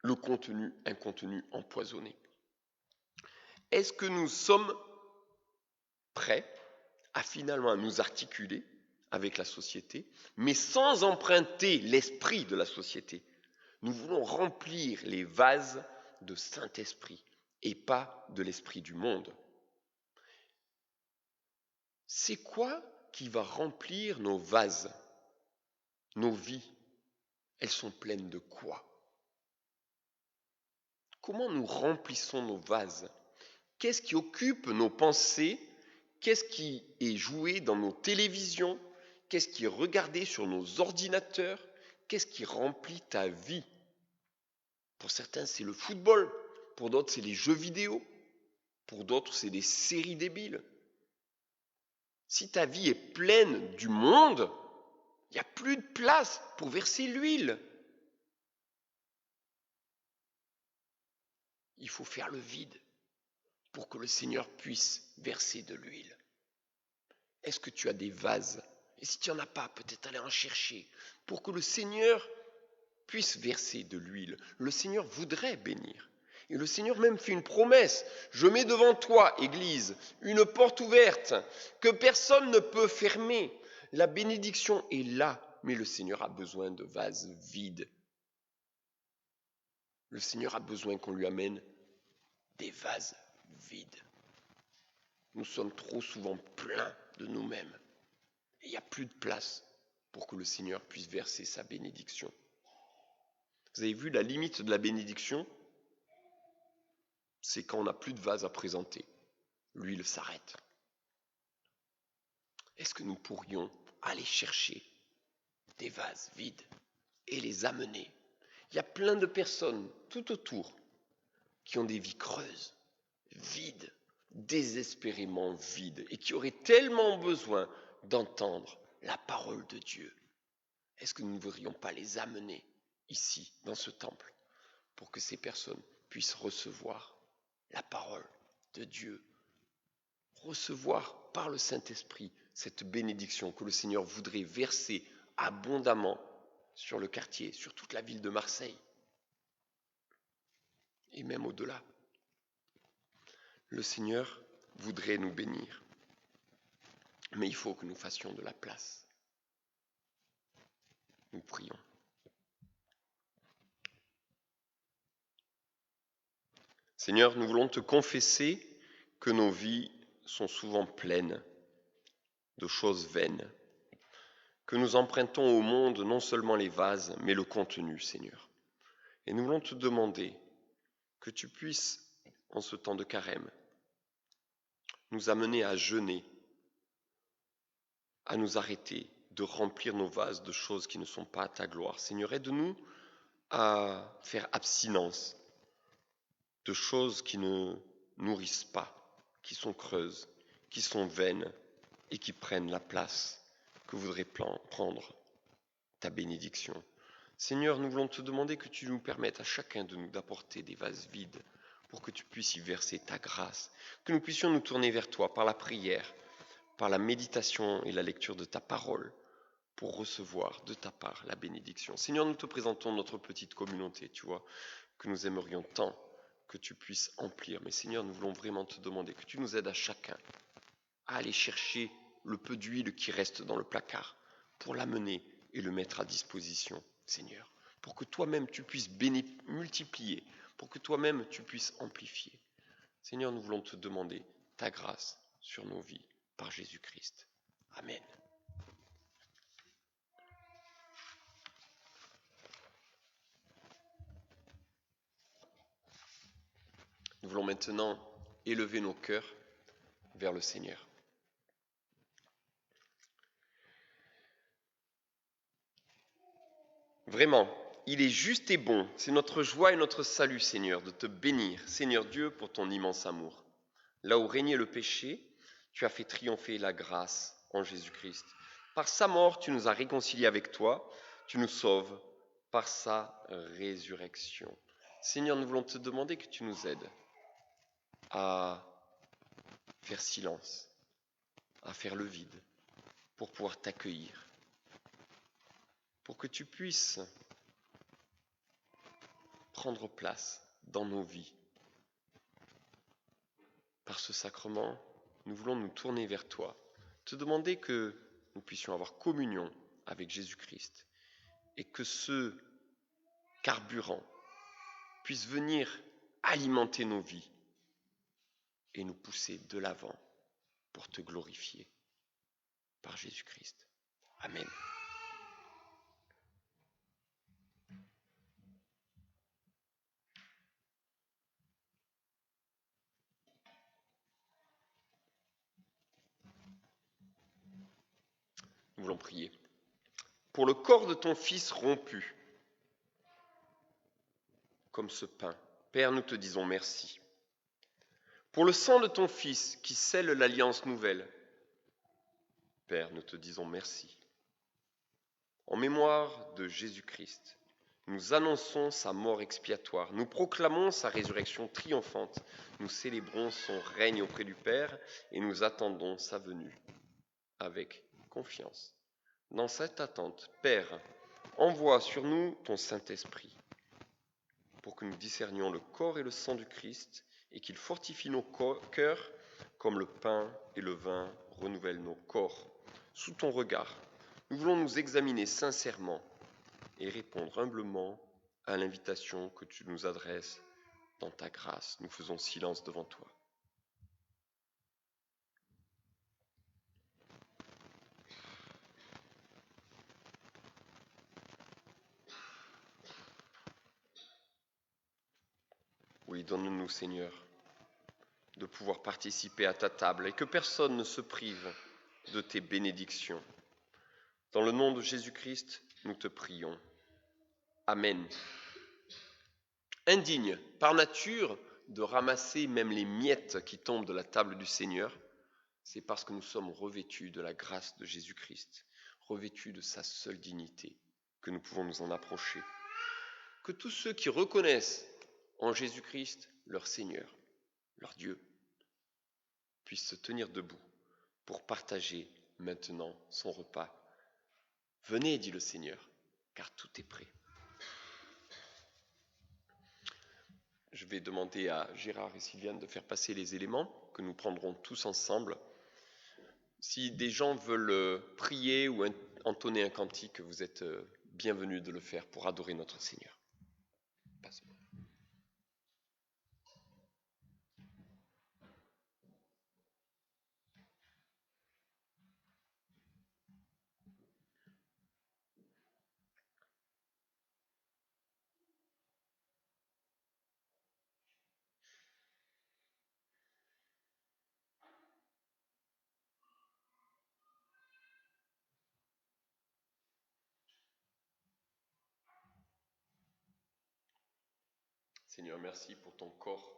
le contenu, un contenu empoisonné. Est-ce que nous sommes prêts à finalement nous articuler avec la société, mais sans emprunter l'esprit de la société? Nous voulons remplir les vases de Saint-Esprit et pas de l'esprit du monde. C'est quoi qui va remplir nos vases, nos vies. Elles sont pleines de quoi? Comment nous remplissons nos vases? Qu'est-ce qui occupe nos pensées? Qu'est-ce qui est joué dans nos télévisions? Qu'est-ce qui est regardé sur nos ordinateurs? Qu'est-ce qui remplit ta vie? Pour certains, c'est le football. Pour d'autres, c'est les jeux vidéo. Pour d'autres, c'est des séries débiles. Si ta vie est pleine du monde, il n'y a plus de place pour verser l'huile. Il faut faire le vide pour que le Seigneur puisse verser de l'huile. Est-ce que tu as des vases? Et si tu n'en as pas, peut-être aller en chercher pour que le Seigneur puisse verser de l'huile. Le Seigneur voudrait bénir. Et le Seigneur même fait une promesse. Je mets devant toi, Église, une porte ouverte que personne ne peut fermer. La bénédiction est là, mais le Seigneur a besoin de vases vides. Le Seigneur a besoin qu'on lui amène des vases vides. Nous sommes trop souvent pleins de nous-mêmes. Et il n'y a plus de place pour que le Seigneur puisse verser sa bénédiction. Vous avez vu la limite de la bénédiction? C'est quand on n'a plus de vase à présenter. L'huile s'arrête. Est-ce que nous pourrions aller chercher des vases vides et les amener? Il y a plein de personnes tout autour qui ont des vies creuses, vides, désespérément vides, et qui auraient tellement besoin d'entendre la parole de Dieu. Est-ce que nous ne voudrions pas les amener ici, dans ce temple, pour que ces personnes puissent recevoir la parole de Dieu, recevoir par le Saint-Esprit cette bénédiction que le Seigneur voudrait verser abondamment sur le quartier, sur toute la ville de Marseille, et même au-delà. Le Seigneur voudrait nous bénir, mais il faut que nous fassions de la place. Nous prions. Seigneur, nous voulons te confesser que nos vies sont souvent pleines de choses vaines, que nous empruntons au monde non seulement les vases, mais le contenu, Seigneur. Et nous voulons te demander que tu puisses, en ce temps de carême, nous amener à jeûner, à nous arrêter de remplir nos vases de choses qui ne sont pas à ta gloire. Seigneur, aide-nous à faire abstinence de choses qui ne nourrissent pas, qui sont creuses, qui sont vaines et qui prennent la place que voudrait prendre ta bénédiction. Seigneur, nous voulons te demander que tu nous permettes à chacun de nous d'apporter des vases vides pour que tu puisses y verser ta grâce, que nous puissions nous tourner vers toi par la prière, par la méditation et la lecture de ta parole, pour recevoir de ta part la bénédiction. Seigneur, nous te présentons notre petite communauté, tu vois, que nous aimerions tant que tu puisses emplir. Mais Seigneur, nous voulons vraiment te demander que tu nous aides à chacun à aller chercher le peu d'huile qui reste dans le placard pour l'amener et le mettre à disposition, Seigneur, pour que toi-même tu puisses multiplier, pour que toi-même tu puisses amplifier. Seigneur, nous voulons te demander ta grâce sur nos vies par Jésus-Christ. Amen. Nous voulons maintenant élever nos cœurs vers le Seigneur. Vraiment, il est juste et bon, c'est notre joie et notre salut, Seigneur, de te bénir, Seigneur Dieu, pour ton immense amour. Là où régnait le péché, tu as fait triompher la grâce en Jésus-Christ. Par sa mort, tu nous as réconciliés avec toi, tu nous sauves par sa résurrection. Seigneur, nous voulons te demander que tu nous aides à faire silence, à faire le vide, pour pouvoir t'accueillir, pour que tu puisses prendre place dans nos vies. Par ce sacrement, nous voulons nous tourner vers toi, te demander que nous puissions avoir communion avec Jésus-Christ et que ce carburant puisse venir alimenter nos vies et nous pousser de l'avant pour te glorifier. par Jésus-Christ. Amen. Nous voulons prier. Pour le corps de ton Fils rompu, comme ce pain, Père, nous te disons merci. Pour le sang de ton Fils qui scelle l'alliance nouvelle, Père, nous te disons merci. En mémoire de Jésus-Christ, nous annonçons sa mort expiatoire, nous proclamons sa résurrection triomphante, nous célébrons son règne auprès du Père et nous attendons sa venue avec confiance. Dans cette attente, Père, envoie sur nous ton Saint-Esprit pour que nous discernions le corps et le sang du Christ et qu'il fortifie nos cœurs comme le pain et le vin renouvellent nos corps. Sous ton regard, nous voulons nous examiner sincèrement et répondre humblement à l'invitation que tu nous adresses dans ta grâce. Nous faisons silence devant toi. Oui, donne-nous, Seigneur, de pouvoir participer à ta table et que personne ne se prive de tes bénédictions. Dans le nom de Jésus-Christ, nous te prions. Amen. Indigne, par nature, de ramasser même les miettes qui tombent de la table du Seigneur, c'est parce que nous sommes revêtus de la grâce de Jésus-Christ, revêtus de sa seule dignité, que nous pouvons nous en approcher. Que tous ceux qui reconnaissent en Jésus-Christ leur Seigneur, leur Dieu, puissent se tenir debout pour partager maintenant son repas. Venez, dit le Seigneur, car tout est prêt. Je vais demander à Gérard et Sylviane de faire passer les éléments que nous prendrons tous ensemble. Si des gens veulent prier ou entonner un cantique, vous êtes bienvenus de le faire pour adorer notre Seigneur. Passe-moi. Seigneur, merci pour ton corps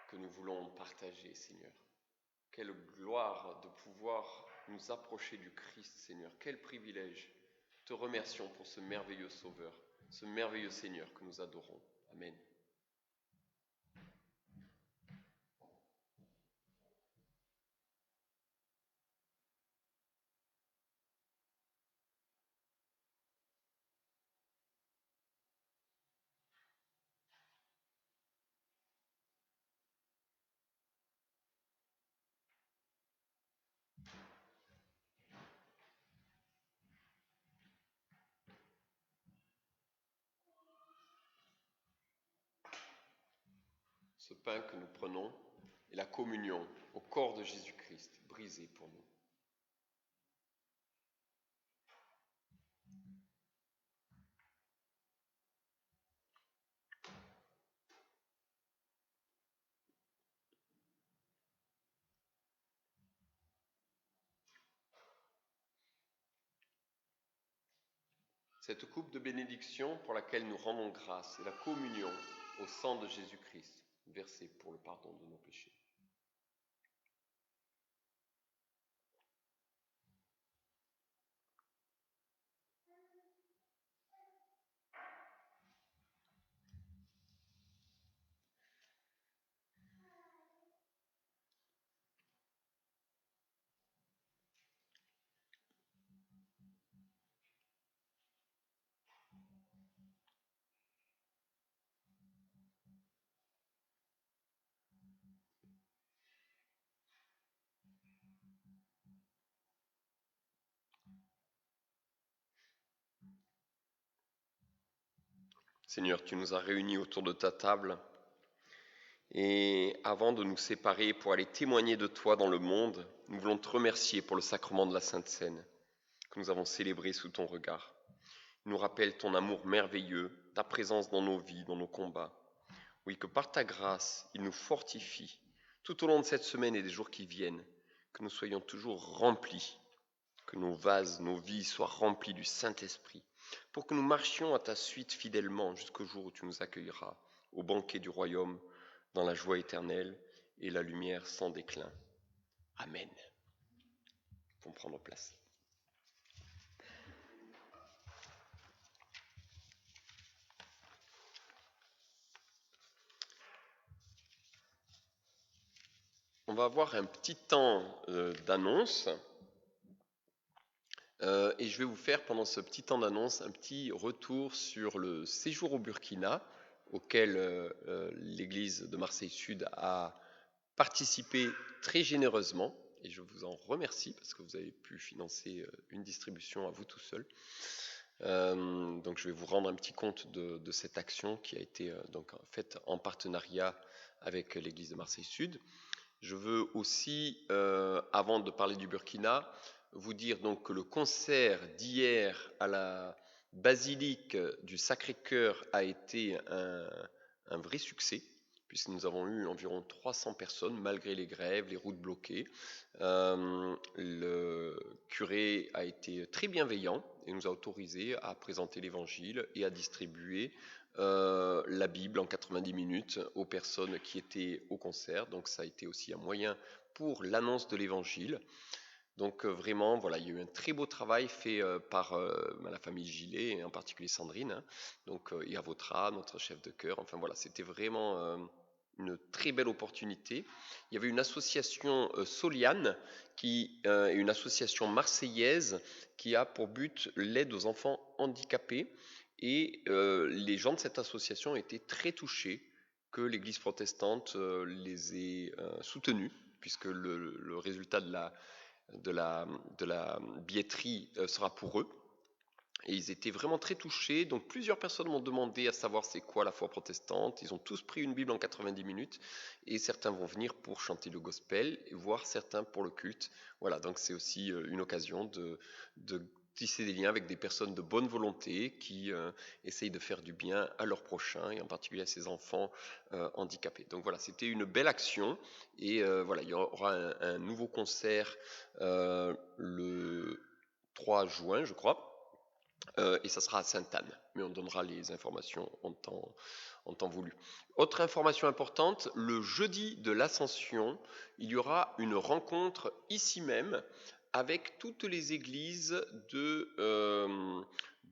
que nous voulons partager, Seigneur. Quelle gloire de pouvoir nous approcher du Christ, Seigneur. Quel privilège. Te remercions pour ce merveilleux Sauveur, ce merveilleux Seigneur que nous adorons. Amen. Ce pain que nous prenons est la communion au corps de Jésus-Christ, brisé pour nous. Cette coupe de bénédiction pour laquelle nous rendons grâce est la communion au sang de Jésus-Christ, versé pour le pardon de nos péchés. Seigneur, tu nous as réunis autour de ta table Et avant de nous séparer pour aller témoigner de toi dans le monde, nous voulons te remercier pour le sacrement de la Sainte Seine que nous avons célébré sous ton regard. Il nous rappelle ton amour merveilleux, ta présence dans nos vies, dans nos combats. Oui, que par ta grâce, il nous fortifie tout au long de cette semaine et des jours qui viennent, que nous soyons toujours remplis, que nos vases, nos vies soient remplis du Saint-Esprit, pour que nous marchions à ta suite fidèlement jusqu'au jour où tu nous accueilleras au banquet du royaume, dans la joie éternelle et la lumière sans déclin. Amen. Nous pouvons prendre place. On va avoir un petit temps d'annonce et je vais vous faire pendant ce petit temps d'annonce un petit retour sur le séjour au Burkina auquel l'église de Marseille Sud a participé très généreusement et je vous en remercie parce que vous avez pu financer une distribution à vous tout seul. Donc je vais vous rendre un petit compte de cette action qui a été donc faite en partenariat avec l'église de Marseille Sud. Je veux aussi, avant de parler du Burkina, vous dire donc que le concert d'hier à la basilique du Sacré-Cœur a été un vrai succès, puisque nous avons eu environ 300 personnes malgré les grèves, les routes bloquées. Le curé a été très bienveillant et nous a autorisés à présenter l'évangile et à distribuer la Bible en 90 minutes aux personnes qui étaient au concert. Donc ça a été aussi un moyen pour l'annonce de l'évangile. Donc vraiment, voilà, il y a eu un très beau travail fait par la famille Gillet, et en particulier Sandrine, hein, donc, et Avotra, notre chef de chœur. Enfin voilà, c'était vraiment une très belle opportunité. Il y avait une association Soliane, qui est une association marseillaise qui a pour but l'aide aux enfants handicapés. Et les gens de cette association étaient très touchés que l'Église protestante les ait soutenus, puisque le résultat de la billetterie sera pour eux. Et ils étaient vraiment très touchés. Donc plusieurs personnes m'ont demandé à savoir c'est quoi la foi protestante. Ils ont tous pris une Bible en 90 minutes. Et certains vont venir pour chanter le gospel, voire certains pour le culte. Voilà, donc c'est aussi une occasion de tisser des liens avec des personnes de bonne volonté qui essayent de faire du bien à leurs prochains et en particulier à ces enfants handicapés. Donc voilà, c'était une belle action et voilà, il y aura un nouveau concert le 3 juin, je crois, et ça sera à Sainte-Anne, mais on donnera les informations en temps voulu. Autre information importante, le jeudi de l'Ascension, il y aura une rencontre ici même avec toutes les églises de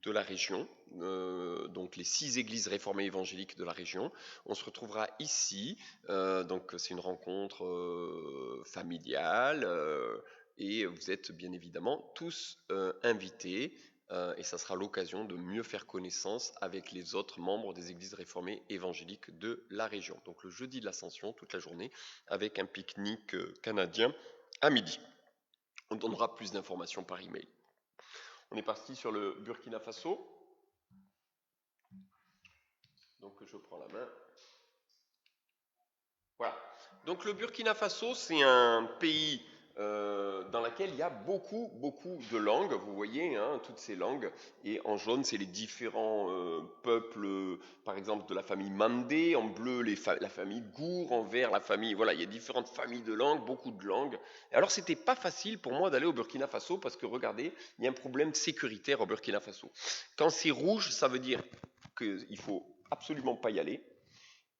la région, donc les 6 églises réformées évangéliques de la région. On se retrouvera ici, donc c'est une rencontre familiale, et vous êtes bien évidemment tous invités, et ça sera l'occasion de mieux faire connaissance avec les autres membres des églises réformées évangéliques de la région. Donc le jeudi de l'Ascension, toute la journée, avec un pique-nique canadien à midi. On donnera plus d'informations par email. On est parti sur le Burkina Faso. Donc je prends la main. Voilà. Donc le Burkina Faso, c'est un pays dans lequel il y a beaucoup de langues. Vous voyez, hein, toutes ces langues. Et en jaune, c'est les différents peuples, par exemple, de la famille Mandé. En bleu, la famille Gour. En vert, la famille... Voilà, il y a différentes familles de langues, beaucoup de langues. Et alors, c'était pas facile pour moi d'aller au Burkina Faso parce que, regardez, il y a un problème sécuritaire au Burkina Faso. Quand c'est rouge, ça veut dire qu'il faut absolument pas y aller.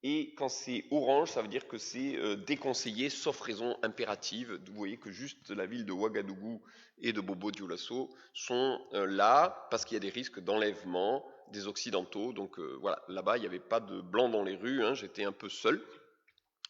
Et quand c'est orange, ça veut dire que c'est déconseillé, sauf raison impérative. Vous voyez que juste la ville de Ouagadougou et de Bobo-Dioulasso sont là parce qu'il y a des risques d'enlèvement des Occidentaux. Donc voilà, là-bas, il n'y avait pas de blanc dans les rues, hein, j'étais un peu seul.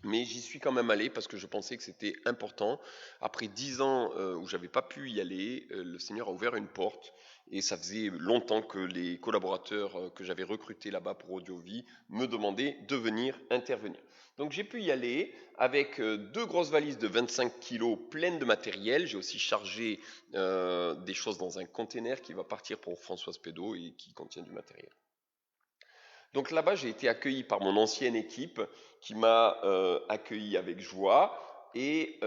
Mais j'y suis quand même allé parce que je pensais que c'était important. Après 10 ans où j'avais pas pu y aller, le Seigneur a ouvert une porte. Et ça faisait longtemps que les collaborateurs que j'avais recrutés là-bas pour Audiovie me demandaient de venir intervenir. Donc j'ai pu y aller avec 2 grosses valises de 25 kilos pleines de matériel. J'ai aussi chargé des choses dans un container qui va partir pour Françoise Pédo et qui contient du matériel. Donc là-bas, j'ai été accueilli par mon ancienne équipe qui m'a accueilli avec joie. Et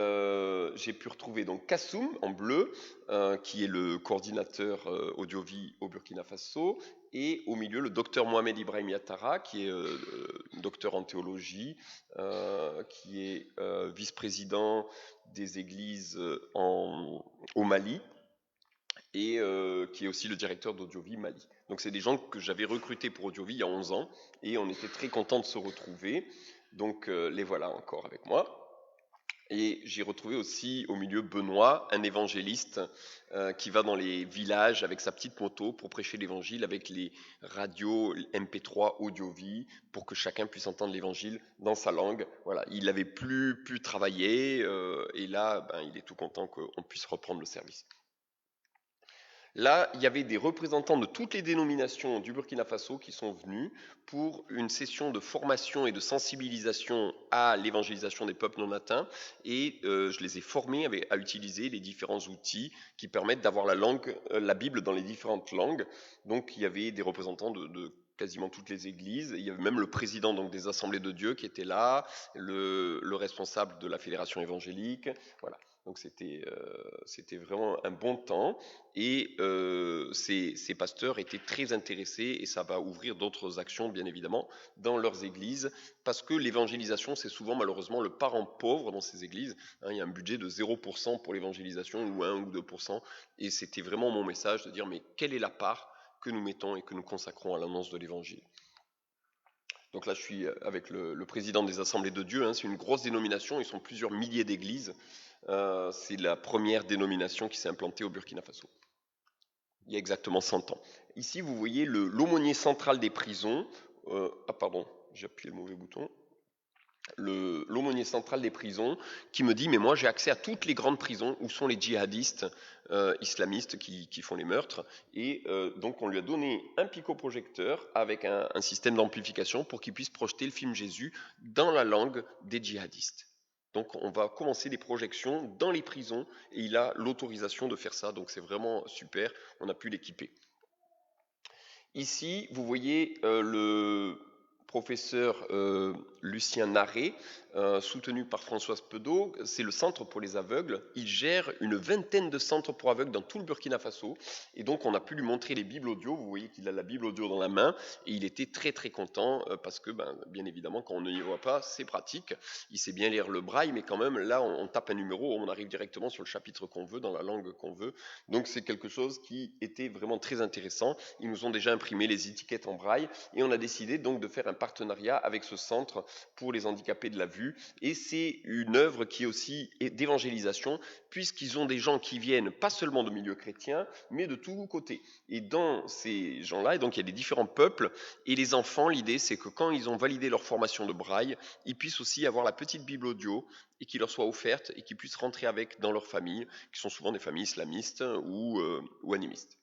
j'ai pu retrouver donc Kassoum en bleu, qui est le coordinateur audiovie au Burkina Faso, et au milieu le docteur Mohamed Ibrahim Yattara, qui est docteur en théologie, qui est vice-président des églises au Mali, et qui est aussi le directeur d'Audiovie Mali. Donc c'est des gens que j'avais recrutés pour Audiovie il y a 11 ans, et on était très contents de se retrouver. Donc les voilà encore avec moi. Et j'ai retrouvé aussi au milieu Benoît, un évangéliste qui va dans les villages avec sa petite moto pour prêcher l'évangile avec les radios MP3 Audiovie pour que chacun puisse entendre l'évangile dans sa langue. Voilà, il n'avait plus pu travailler et là, il est tout content qu'on puisse reprendre le service. Là, il y avait des représentants de toutes les dénominations du Burkina Faso qui sont venus pour une session de formation et de sensibilisation à l'évangélisation des peuples non atteints. Et je les ai formés à utiliser les différents outils qui permettent d'avoir la Bible dans les différentes langues. Donc, il y avait des représentants de quasiment toutes les églises. Il y avait même le président donc, des Assemblées de Dieu qui était là, le responsable de la Fédération évangélique. Voilà. Donc c'était vraiment un bon temps et ces pasteurs étaient très intéressés et ça va ouvrir d'autres actions bien évidemment dans leurs églises parce que l'évangélisation c'est souvent malheureusement le parent pauvre dans ces églises. Il y a un budget de 0% pour l'évangélisation ou 1 ou 2% et c'était vraiment mon message de dire mais quelle est la part que nous mettons et que nous consacrons à l'annonce de l'évangile. Donc là, je suis avec le président des Assemblées de Dieu. C'est une grosse dénomination. Ils sont plusieurs milliers d'églises. C'est la première dénomination qui s'est implantée au Burkina Faso. Il y a exactement 100 ans. Ici, vous voyez l'aumônier central des prisons. Pardon, j'ai appuyé le mauvais bouton. L'aumônier central des prisons qui me dit mais moi j'ai accès à toutes les grandes prisons où sont les djihadistes islamistes qui font les meurtres et donc on lui a donné un picoprojecteur avec un système d'amplification pour qu'il puisse projeter le film Jésus dans la langue des djihadistes. Donc on va commencer des projections dans les prisons et il a l'autorisation de faire ça, donc c'est vraiment super, on a pu l'équiper. Ici vous voyez le professeur Lucien Naré, soutenu par Françoise Pedeau, c'est le centre pour les aveugles. Il gère une vingtaine de centres pour aveugles dans tout le Burkina Faso. Et donc, on a pu lui montrer les Bibles audio. Vous voyez qu'il a la Bible audio dans la main. Et il était très, très content parce que, bien évidemment, quand on ne y voit pas, c'est pratique. Il sait bien lire le braille, mais quand même, là, on tape un numéro, on arrive directement sur le chapitre qu'on veut, dans la langue qu'on veut. Donc, c'est quelque chose qui était vraiment très intéressant. Ils nous ont déjà imprimé les étiquettes en braille. Et on a décidé donc de faire un partenariat avec ce centre pour les handicapés de la vue. Et c'est une œuvre qui est aussi d'évangélisation, puisqu'ils ont des gens qui viennent pas seulement de milieux chrétiens, mais de tous côtés. Et dans ces gens-là, et donc il y a des différents peuples, et les enfants, l'idée c'est que quand ils ont validé leur formation de braille, ils puissent aussi avoir la petite Bible audio, et qui leur soit offerte, et qu'ils puissent rentrer avec dans leur famille, qui sont souvent des familles islamistes ou animistes.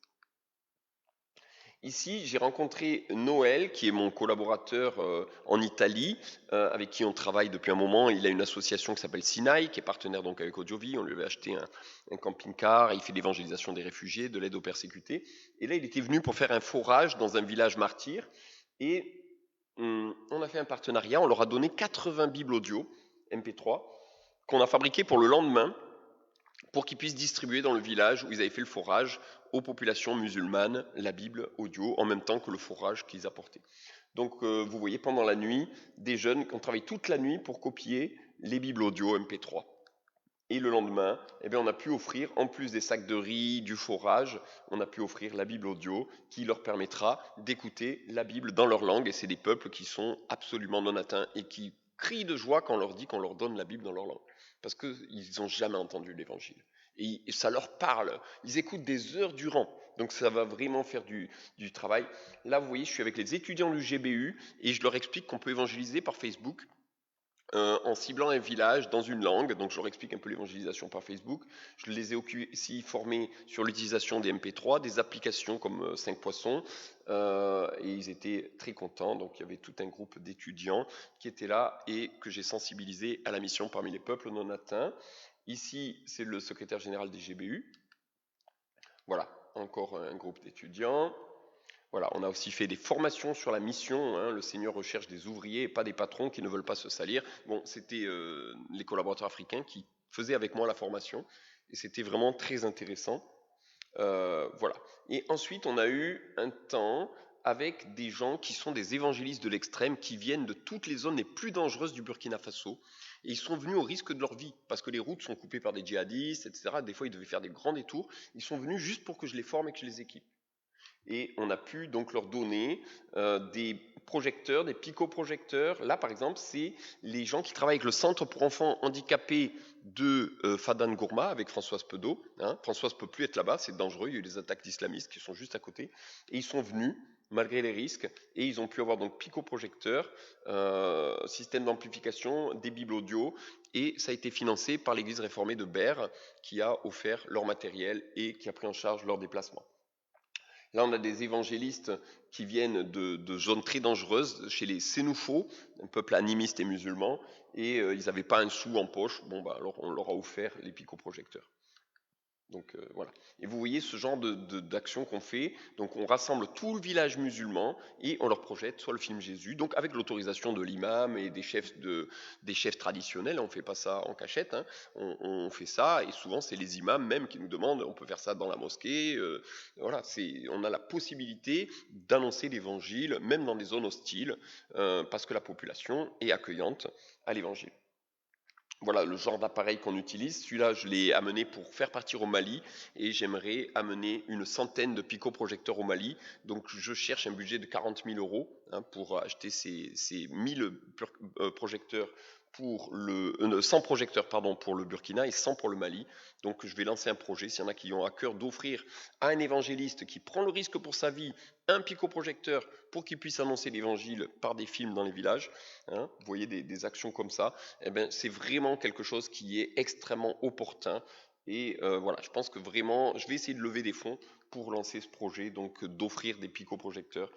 Ici, j'ai rencontré Noël, qui est mon collaborateur en Italie, avec qui on travaille depuis un moment. Il a une association qui s'appelle Sinaï, qui est partenaire donc avec Audiovie. On lui avait acheté un camping-car. Il fait l'évangélisation des réfugiés, de l'aide aux persécutés. Et là, il était venu pour faire un forage dans un village martyr. Et on a fait un partenariat. On leur a donné 80 Bibles audio, MP3, qu'on a fabriquées pour le lendemain, pour qu'ils puissent distribuer dans le village où ils avaient fait le forage aux populations musulmanes la Bible audio en même temps que le forage qu'ils apportaient. Donc vous voyez pendant la nuit, des jeunes qui ont travaillé toute la nuit pour copier les Bibles audio MP3. Et le lendemain, on a pu offrir, en plus des sacs de riz, du forage, on a pu offrir la Bible audio qui leur permettra d'écouter la Bible dans leur langue. Et c'est des peuples qui sont absolument non atteints et qui crient de joie quand on leur dit qu'on leur donne la Bible dans leur langue. Parce qu'ils n'ont jamais entendu l'évangile. Et ça leur parle. Ils écoutent des heures durant. Donc ça va vraiment faire du travail. Là, vous voyez, je suis avec les étudiants du GBU et je leur explique qu'on peut évangéliser par Facebook en ciblant un village dans une langue. Donc je leur explique un peu l'évangélisation par Facebook. Je les ai aussi formés sur l'utilisation des MP3, des applications comme 5 Poissons. Et ils étaient très contents. Donc il y avait tout un groupe d'étudiants qui étaient là et que j'ai sensibilisé à la mission parmi les peuples non atteints. Ici, c'est le secrétaire général des GBU. Voilà, encore un groupe d'étudiants. Voilà, on a aussi fait des formations sur la mission. Hein. Le Seigneur recherche des ouvriers et pas des patrons qui ne veulent pas se salir. Bon, c'était les collaborateurs africains qui faisaient avec moi la formation et c'était vraiment très intéressant. Voilà. Et ensuite, on a eu un temps avec des gens qui sont des évangélistes de l'extrême, qui viennent de toutes les zones les plus dangereuses du Burkina Faso. Et ils sont venus au risque de leur vie, parce que les routes sont coupées par des djihadistes, etc. Des fois, ils devaient faire des grands détours. Ils sont venus juste pour que je les forme et que je les équipe. Et on a pu donc leur donner des projecteurs, des picoprojecteurs. Là, par exemple, c'est les gens qui travaillent avec le Centre pour enfants handicapés de Fadan Gourma, avec Françoise Pedeau. Hein. Françoise ne peut plus être là-bas, c'est dangereux, il y a eu des attaques d'islamistes qui sont juste à côté. Et ils sont venus, malgré les risques, et ils ont pu avoir donc picoprojecteurs, système d'amplification, des bibles audio, et ça a été financé par l'Église réformée de Berre, qui a offert leur matériel et qui a pris en charge leur déplacement. Là, on a des évangélistes qui viennent de zones très dangereuses, chez les Sénoufos, un peuple animiste et musulman, et ils n'avaient pas un sou en poche. Bon, bah, alors on leur a offert les picoprojecteurs. Donc voilà. Et vous voyez ce genre d'action qu'on fait. Donc on rassemble tout le village musulman et on leur projette soit le film Jésus, donc avec l'autorisation de l'imam et des chefs traditionnels. On ne fait pas ça en cachette. Hein. On fait ça et souvent c'est les imams même qui nous demandent. On peut faire ça dans la mosquée. Voilà, on a la possibilité d'annoncer l'évangile même dans des zones hostiles parce que la population est accueillante à l'évangile. Voilà le genre d'appareil qu'on utilise. Celui-là, je l'ai amené pour faire partir au Mali et j'aimerais amener une centaine de picoprojecteurs au Mali. Donc, je cherche un budget de 40 000 € pour acheter ces 1000 projecteurs pour 100 projecteurs pour le Burkina et 100 pour le Mali. Donc je vais lancer un projet, s'il y en a qui ont à cœur d'offrir à un évangéliste qui prend le risque pour sa vie un picoprojecteur pour qu'il puisse annoncer l'évangile par des films dans les villages, hein, vous voyez des actions comme ça, eh ben, c'est vraiment quelque chose qui est extrêmement opportun. Et voilà, je pense que vraiment, je vais essayer de lever des fonds pour lancer ce projet, donc d'offrir des picoprojecteurs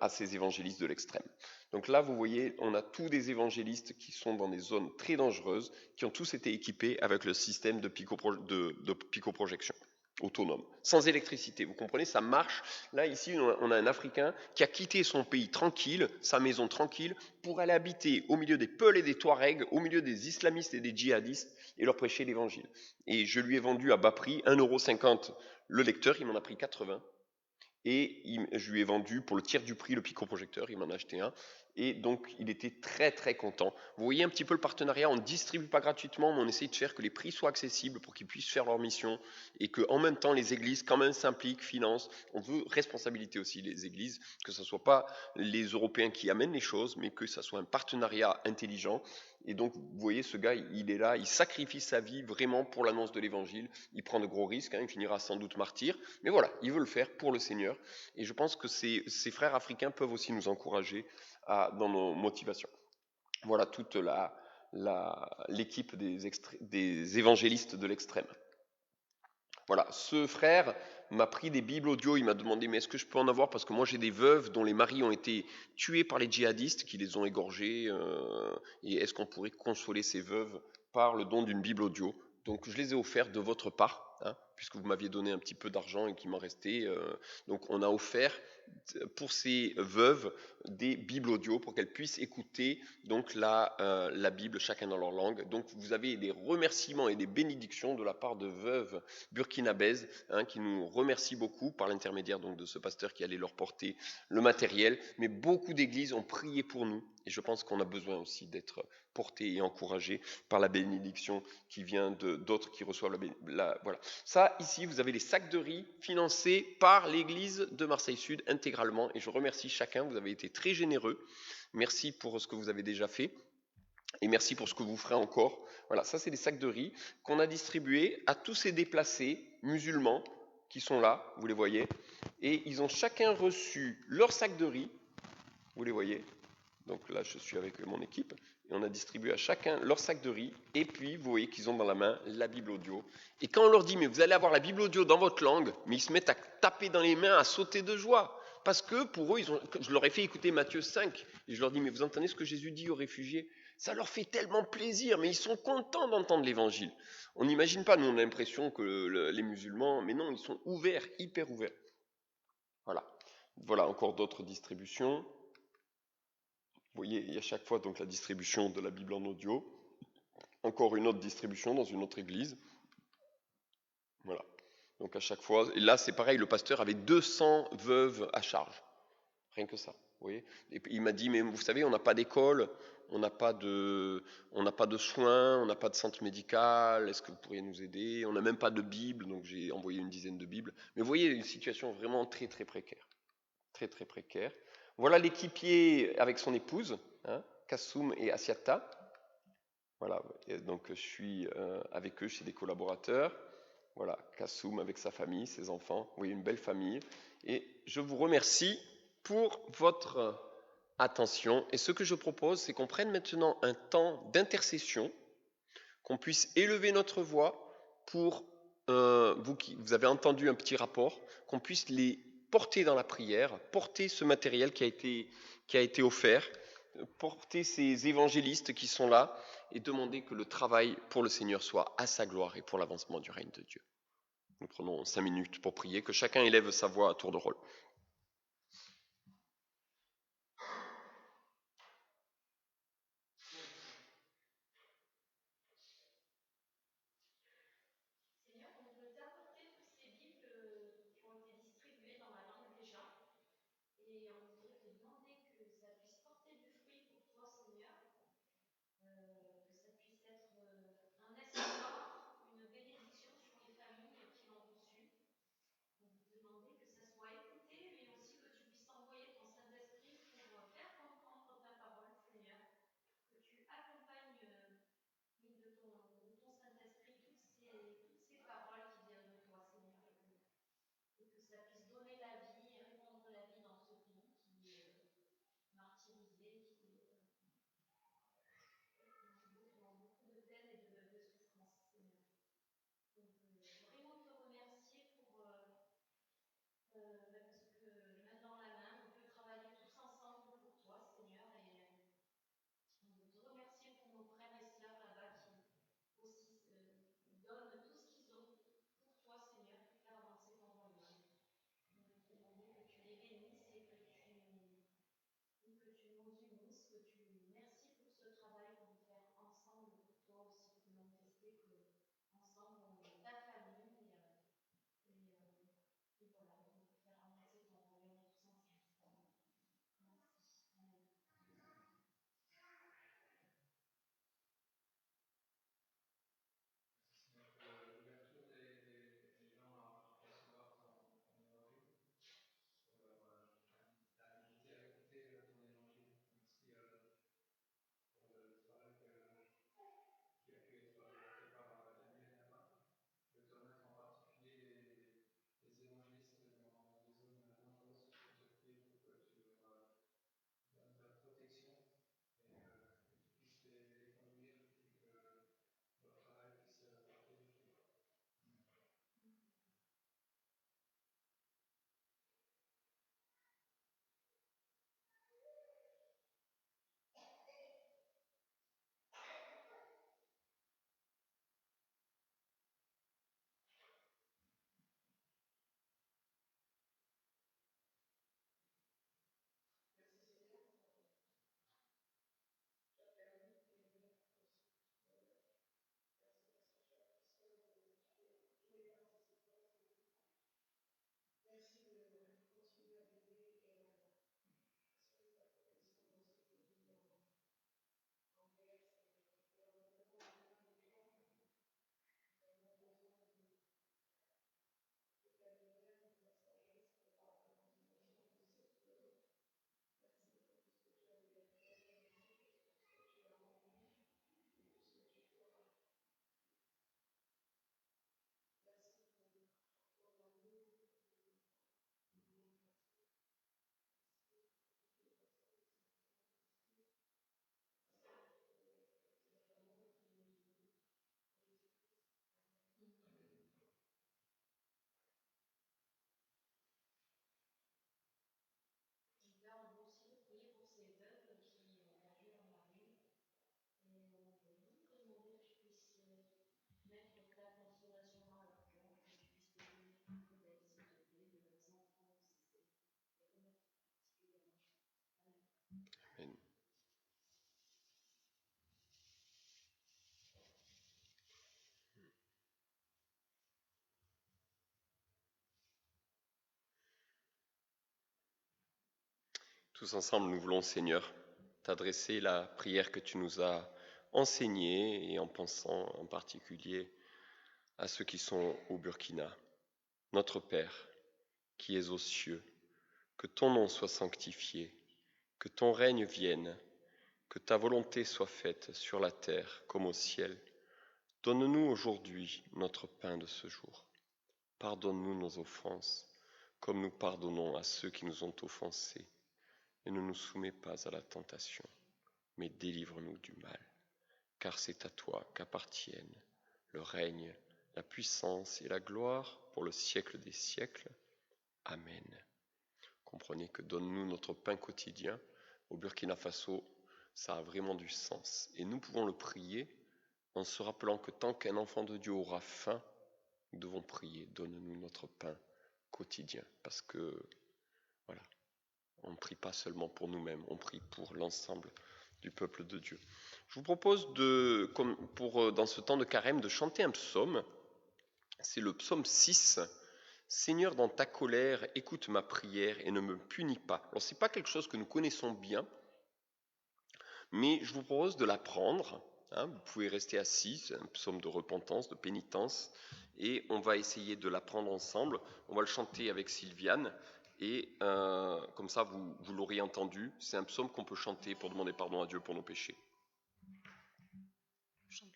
à ces évangélistes de l'extrême. Donc là, vous voyez, on a tous des évangélistes qui sont dans des zones très dangereuses, qui ont tous été équipés avec le système de picoprojection autonome, sans électricité. Vous comprenez, ça marche. Là, ici, on a un Africain qui a quitté son pays tranquille, sa maison tranquille, pour aller habiter au milieu des Peuls et des Touaregs, au milieu des islamistes et des djihadistes, et leur prêcher l'évangile. Et je lui ai vendu à bas prix, 1,50 € le lecteur, il m'en a pris 80. Et je lui ai vendu pour le tiers du prix le picoprojecteur, il m'en a acheté un. Et donc, il était très très content. Vous voyez un petit peu le partenariat, on ne distribue pas gratuitement, mais on essaye de faire que les prix soient accessibles pour qu'ils puissent faire leur mission et qu'en même temps, les églises quand même s'impliquent, financent. On veut responsabilité aussi les églises, que ce ne soit pas les Européens qui amènent les choses, mais que ce soit un partenariat intelligent. Et donc, vous voyez, ce gars, il est là, il sacrifie sa vie vraiment pour l'annonce de l'évangile. Il prend de gros risques, hein, il finira sans doute martyr. Mais voilà, il veut le faire pour le Seigneur. Et je pense que ces frères africains peuvent aussi nous encourager dans nos motivations. Voilà toute l'équipe des évangélistes de l'extrême. Voilà, ce frère m'a pris des bibles audio, il m'a demandé mais est-ce que je peux en avoir parce que moi j'ai des veuves dont les maris ont été tués par les djihadistes qui les ont égorgés et est-ce qu'on pourrait consoler ces veuves par le don d'une bible audio. Donc je les ai offerts de votre part, hein, puisque vous m'aviez donné un petit peu d'argent et qu'il m'en restait. Donc on a offert pour ces veuves des bibles audio pour qu'elles puissent écouter donc la Bible chacun dans leur langue. Donc vous avez des remerciements et des bénédictions de la part de veuves burkinabèses qui nous remercient beaucoup par l'intermédiaire donc de ce pasteur qui allait leur porter le matériel. Mais beaucoup d'églises ont prié pour nous et je pense qu'on a besoin aussi d'être portés et encouragés par la bénédiction qui vient d'autres qui reçoivent voilà. Ça, ici, vous avez les sacs de riz financés par l'église de Marseille-Sud intégralement. Et je remercie chacun, vous avez été très généreux. Merci pour ce que vous avez déjà fait. Et merci pour ce que vous ferez encore. Voilà, ça, c'est des sacs de riz qu'on a distribués à tous ces déplacés musulmans qui sont là, vous les voyez. Et ils ont chacun reçu leur sac de riz. Vous les voyez. Donc là, je suis avec mon équipe. Et on a distribué à chacun leur sac de riz. Et puis, vous voyez qu'ils ont dans la main la Bible audio. Et quand on leur dit, mais vous allez avoir la Bible audio dans votre langue, mais ils se mettent à taper dans les mains, à sauter de joie. Parce que pour eux, je leur ai fait écouter Matthieu 5. Et je leur dis, mais vous entendez ce que Jésus dit aux réfugiés? Ça leur fait tellement plaisir, mais ils sont contents d'entendre l'évangile. On n'imagine pas, nous on a l'impression que les musulmans, mais non, ils sont ouverts, hyper ouverts. Voilà. Voilà, encore d'autres distributions. Vous voyez, il y a chaque fois donc la distribution de la Bible en audio. Encore une autre distribution dans une autre église. Voilà. Donc à chaque fois, et là c'est pareil, le pasteur avait 200 veuves à charge. Rien que ça, vous voyez. Et puis, il m'a dit, mais vous savez, on n'a pas d'école, on n'a pas de soins, on n'a pas de centre médical, est-ce que vous pourriez nous aider? On n'a même pas de Bible, donc j'ai envoyé une dizaine de Bibles. Mais vous voyez, une situation vraiment très très précaire. Très très précaire. Voilà l'équipier avec son épouse, hein, Kassoum et Asiata. Voilà, et donc je suis avec eux, chez des collaborateurs. Voilà, Kassoum avec sa famille, ses enfants. Oui, une belle famille. Et je vous remercie pour votre attention. Et ce que je propose, c'est qu'on prenne maintenant un temps d'intercession, qu'on puisse élever notre voix pour vous qui vous avez entendu un petit rapport, qu'on puisse les porter dans la prière, porter ce matériel qui a été offert, porter ces évangélistes qui sont là et demander que le travail pour le Seigneur soit à sa gloire et pour l'avancement du règne de Dieu. Nous prenons 5 minutes pour prier, que chacun élève sa voix à tour de rôle. Une bénédiction sur les familles qui l'ont reçu. Vous demandez que ça soit écouté Tous ensemble, nous voulons, Seigneur, t'adresser la prière que tu nous as enseignée et en pensant en particulier à ceux qui sont au Burkina. Notre Père, qui es aux cieux, que ton nom soit sanctifié, que ton règne vienne, que ta volonté soit faite sur la terre comme au ciel. Donne-nous aujourd'hui notre pain de ce jour. Pardonne-nous nos offenses, comme nous pardonnons à ceux qui nous ont offensés. Et ne nous soumets pas à la tentation, mais délivre-nous du mal. Car c'est à toi qu'appartiennent le règne, la puissance et la gloire pour le siècle des siècles. Amen. Comprenez que donne-nous notre pain quotidien. Au Burkina Faso, ça a vraiment du sens. Et nous pouvons le prier en se rappelant que tant qu'un enfant de Dieu aura faim, nous devons prier, donne-nous notre pain quotidien. Parce que, voilà, on ne prie pas seulement pour nous-mêmes, on prie pour l'ensemble du peuple de Dieu. Je vous propose, dans ce temps de carême, de chanter un psaume. C'est le psaume 6. Seigneur, dans ta colère, écoute ma prière et ne me punis pas. Alors, ce n'est pas quelque chose que nous connaissons bien, mais je vous propose de l'apprendre. Vous pouvez rester assis, c'est un psaume de repentance, de pénitence, et on va essayer de l'apprendre ensemble. On va le chanter avec Sylviane, et comme ça vous l'aurez entendu. C'est un psaume qu'on peut chanter pour demander pardon à Dieu pour nos péchés. Chante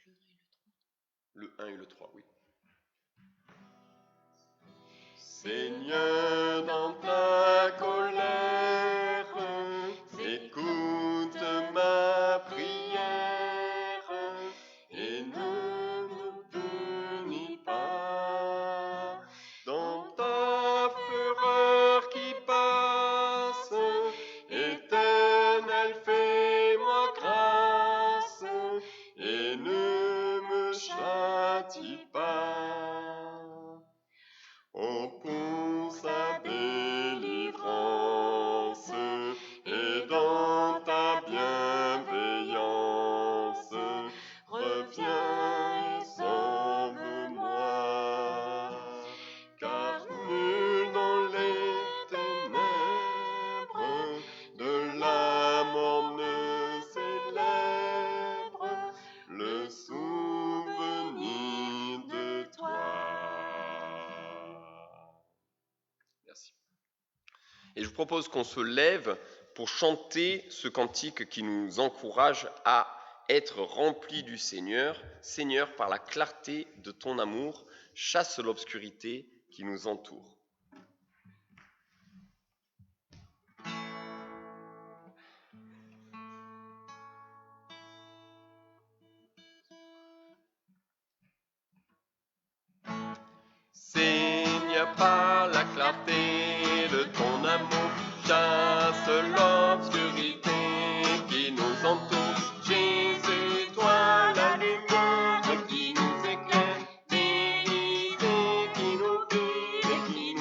le 1 et le 3, oui. Seigneur, dans ta colère, écoute ma prière et ne me punis pas. Dans ta fureur qui passe, Éternel, fais-moi grâce et ne me châtie pas. Oh, pour sa délivrance et dans ta bienveillance, reviens et sauve-moi. Car nul dans les ténèbres de la mort ne célèbre le souvenir de toi. Merci. Et je vous propose qu'on se lève pour chanter ce cantique qui nous encourage à être remplis du Seigneur. Seigneur, par la clarté de ton amour, chasse l'obscurité qui nous entoure. Seigneur, par la clarté de ton amour, chasse l'obscurité qui nous entoure. Jésus, toi la lumière qui nous éclaire, vérité qui nous guide et qui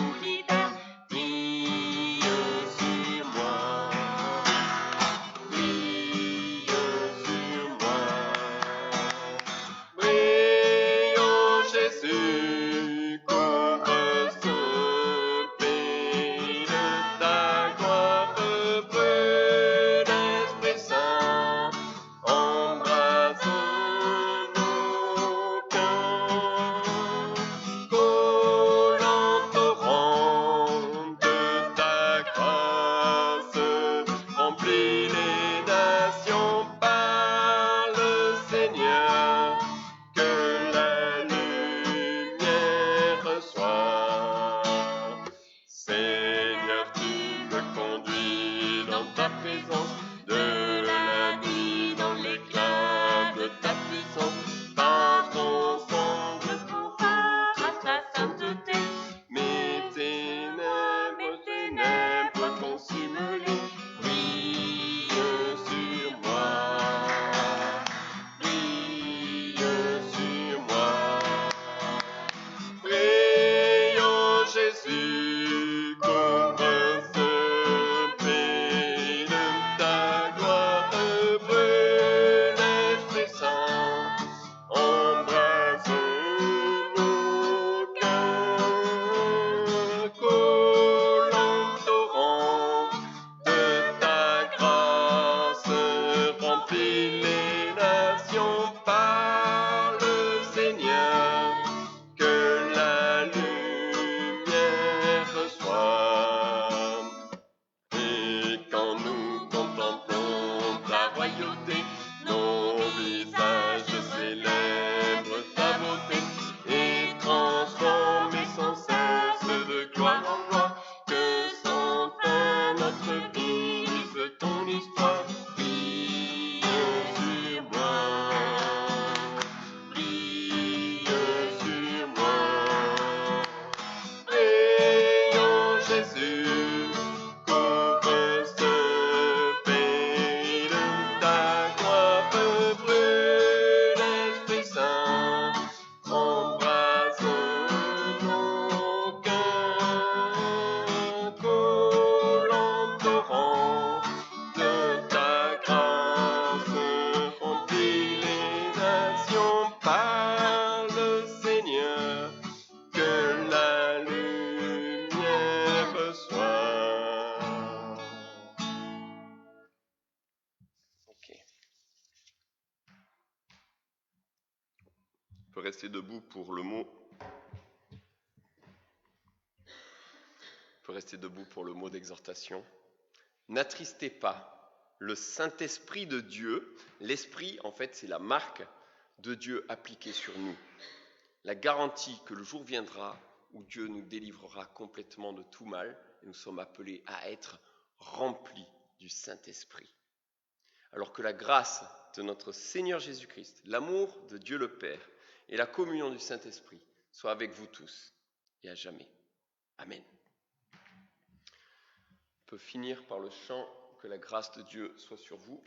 peut rester debout pour le mot. D'exhortation. N'attristez pas le Saint-Esprit de Dieu. L'Esprit, en fait, c'est la marque de Dieu appliquée sur nous. La garantie que le jour viendra où Dieu nous délivrera complètement de tout mal, et nous sommes appelés à être remplis du Saint-Esprit. Alors que la grâce de notre Seigneur Jésus-Christ, l'amour de Dieu le Père et la communion du Saint-Esprit soient avec vous tous et à jamais. Amen. On peut finir par le chant « Que la grâce de Dieu soit sur vous ».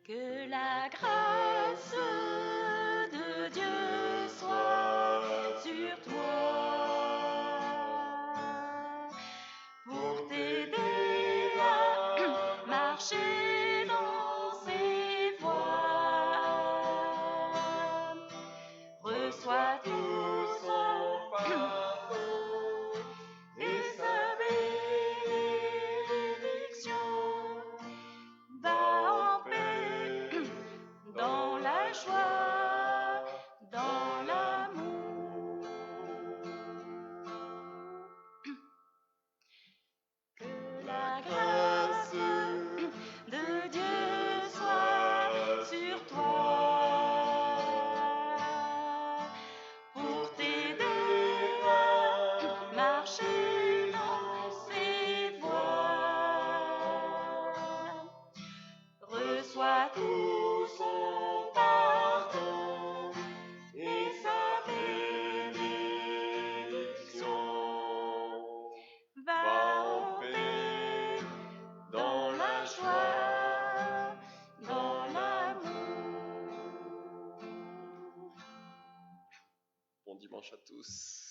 Que la grâce de Dieu soit sur toi pour t'aider à marcher dans ses voies. Reçois tout son pardon et sa bénédiction. Va en paix dans la joie, dans l'amour. Que la grâce de Dieu soit sur toi pour t'aider à marcher dans ses voies. Reçois tout son pardon et sa bénédiction. Va en paix dans la joie, dans l'amour. Bon dimanche à tous.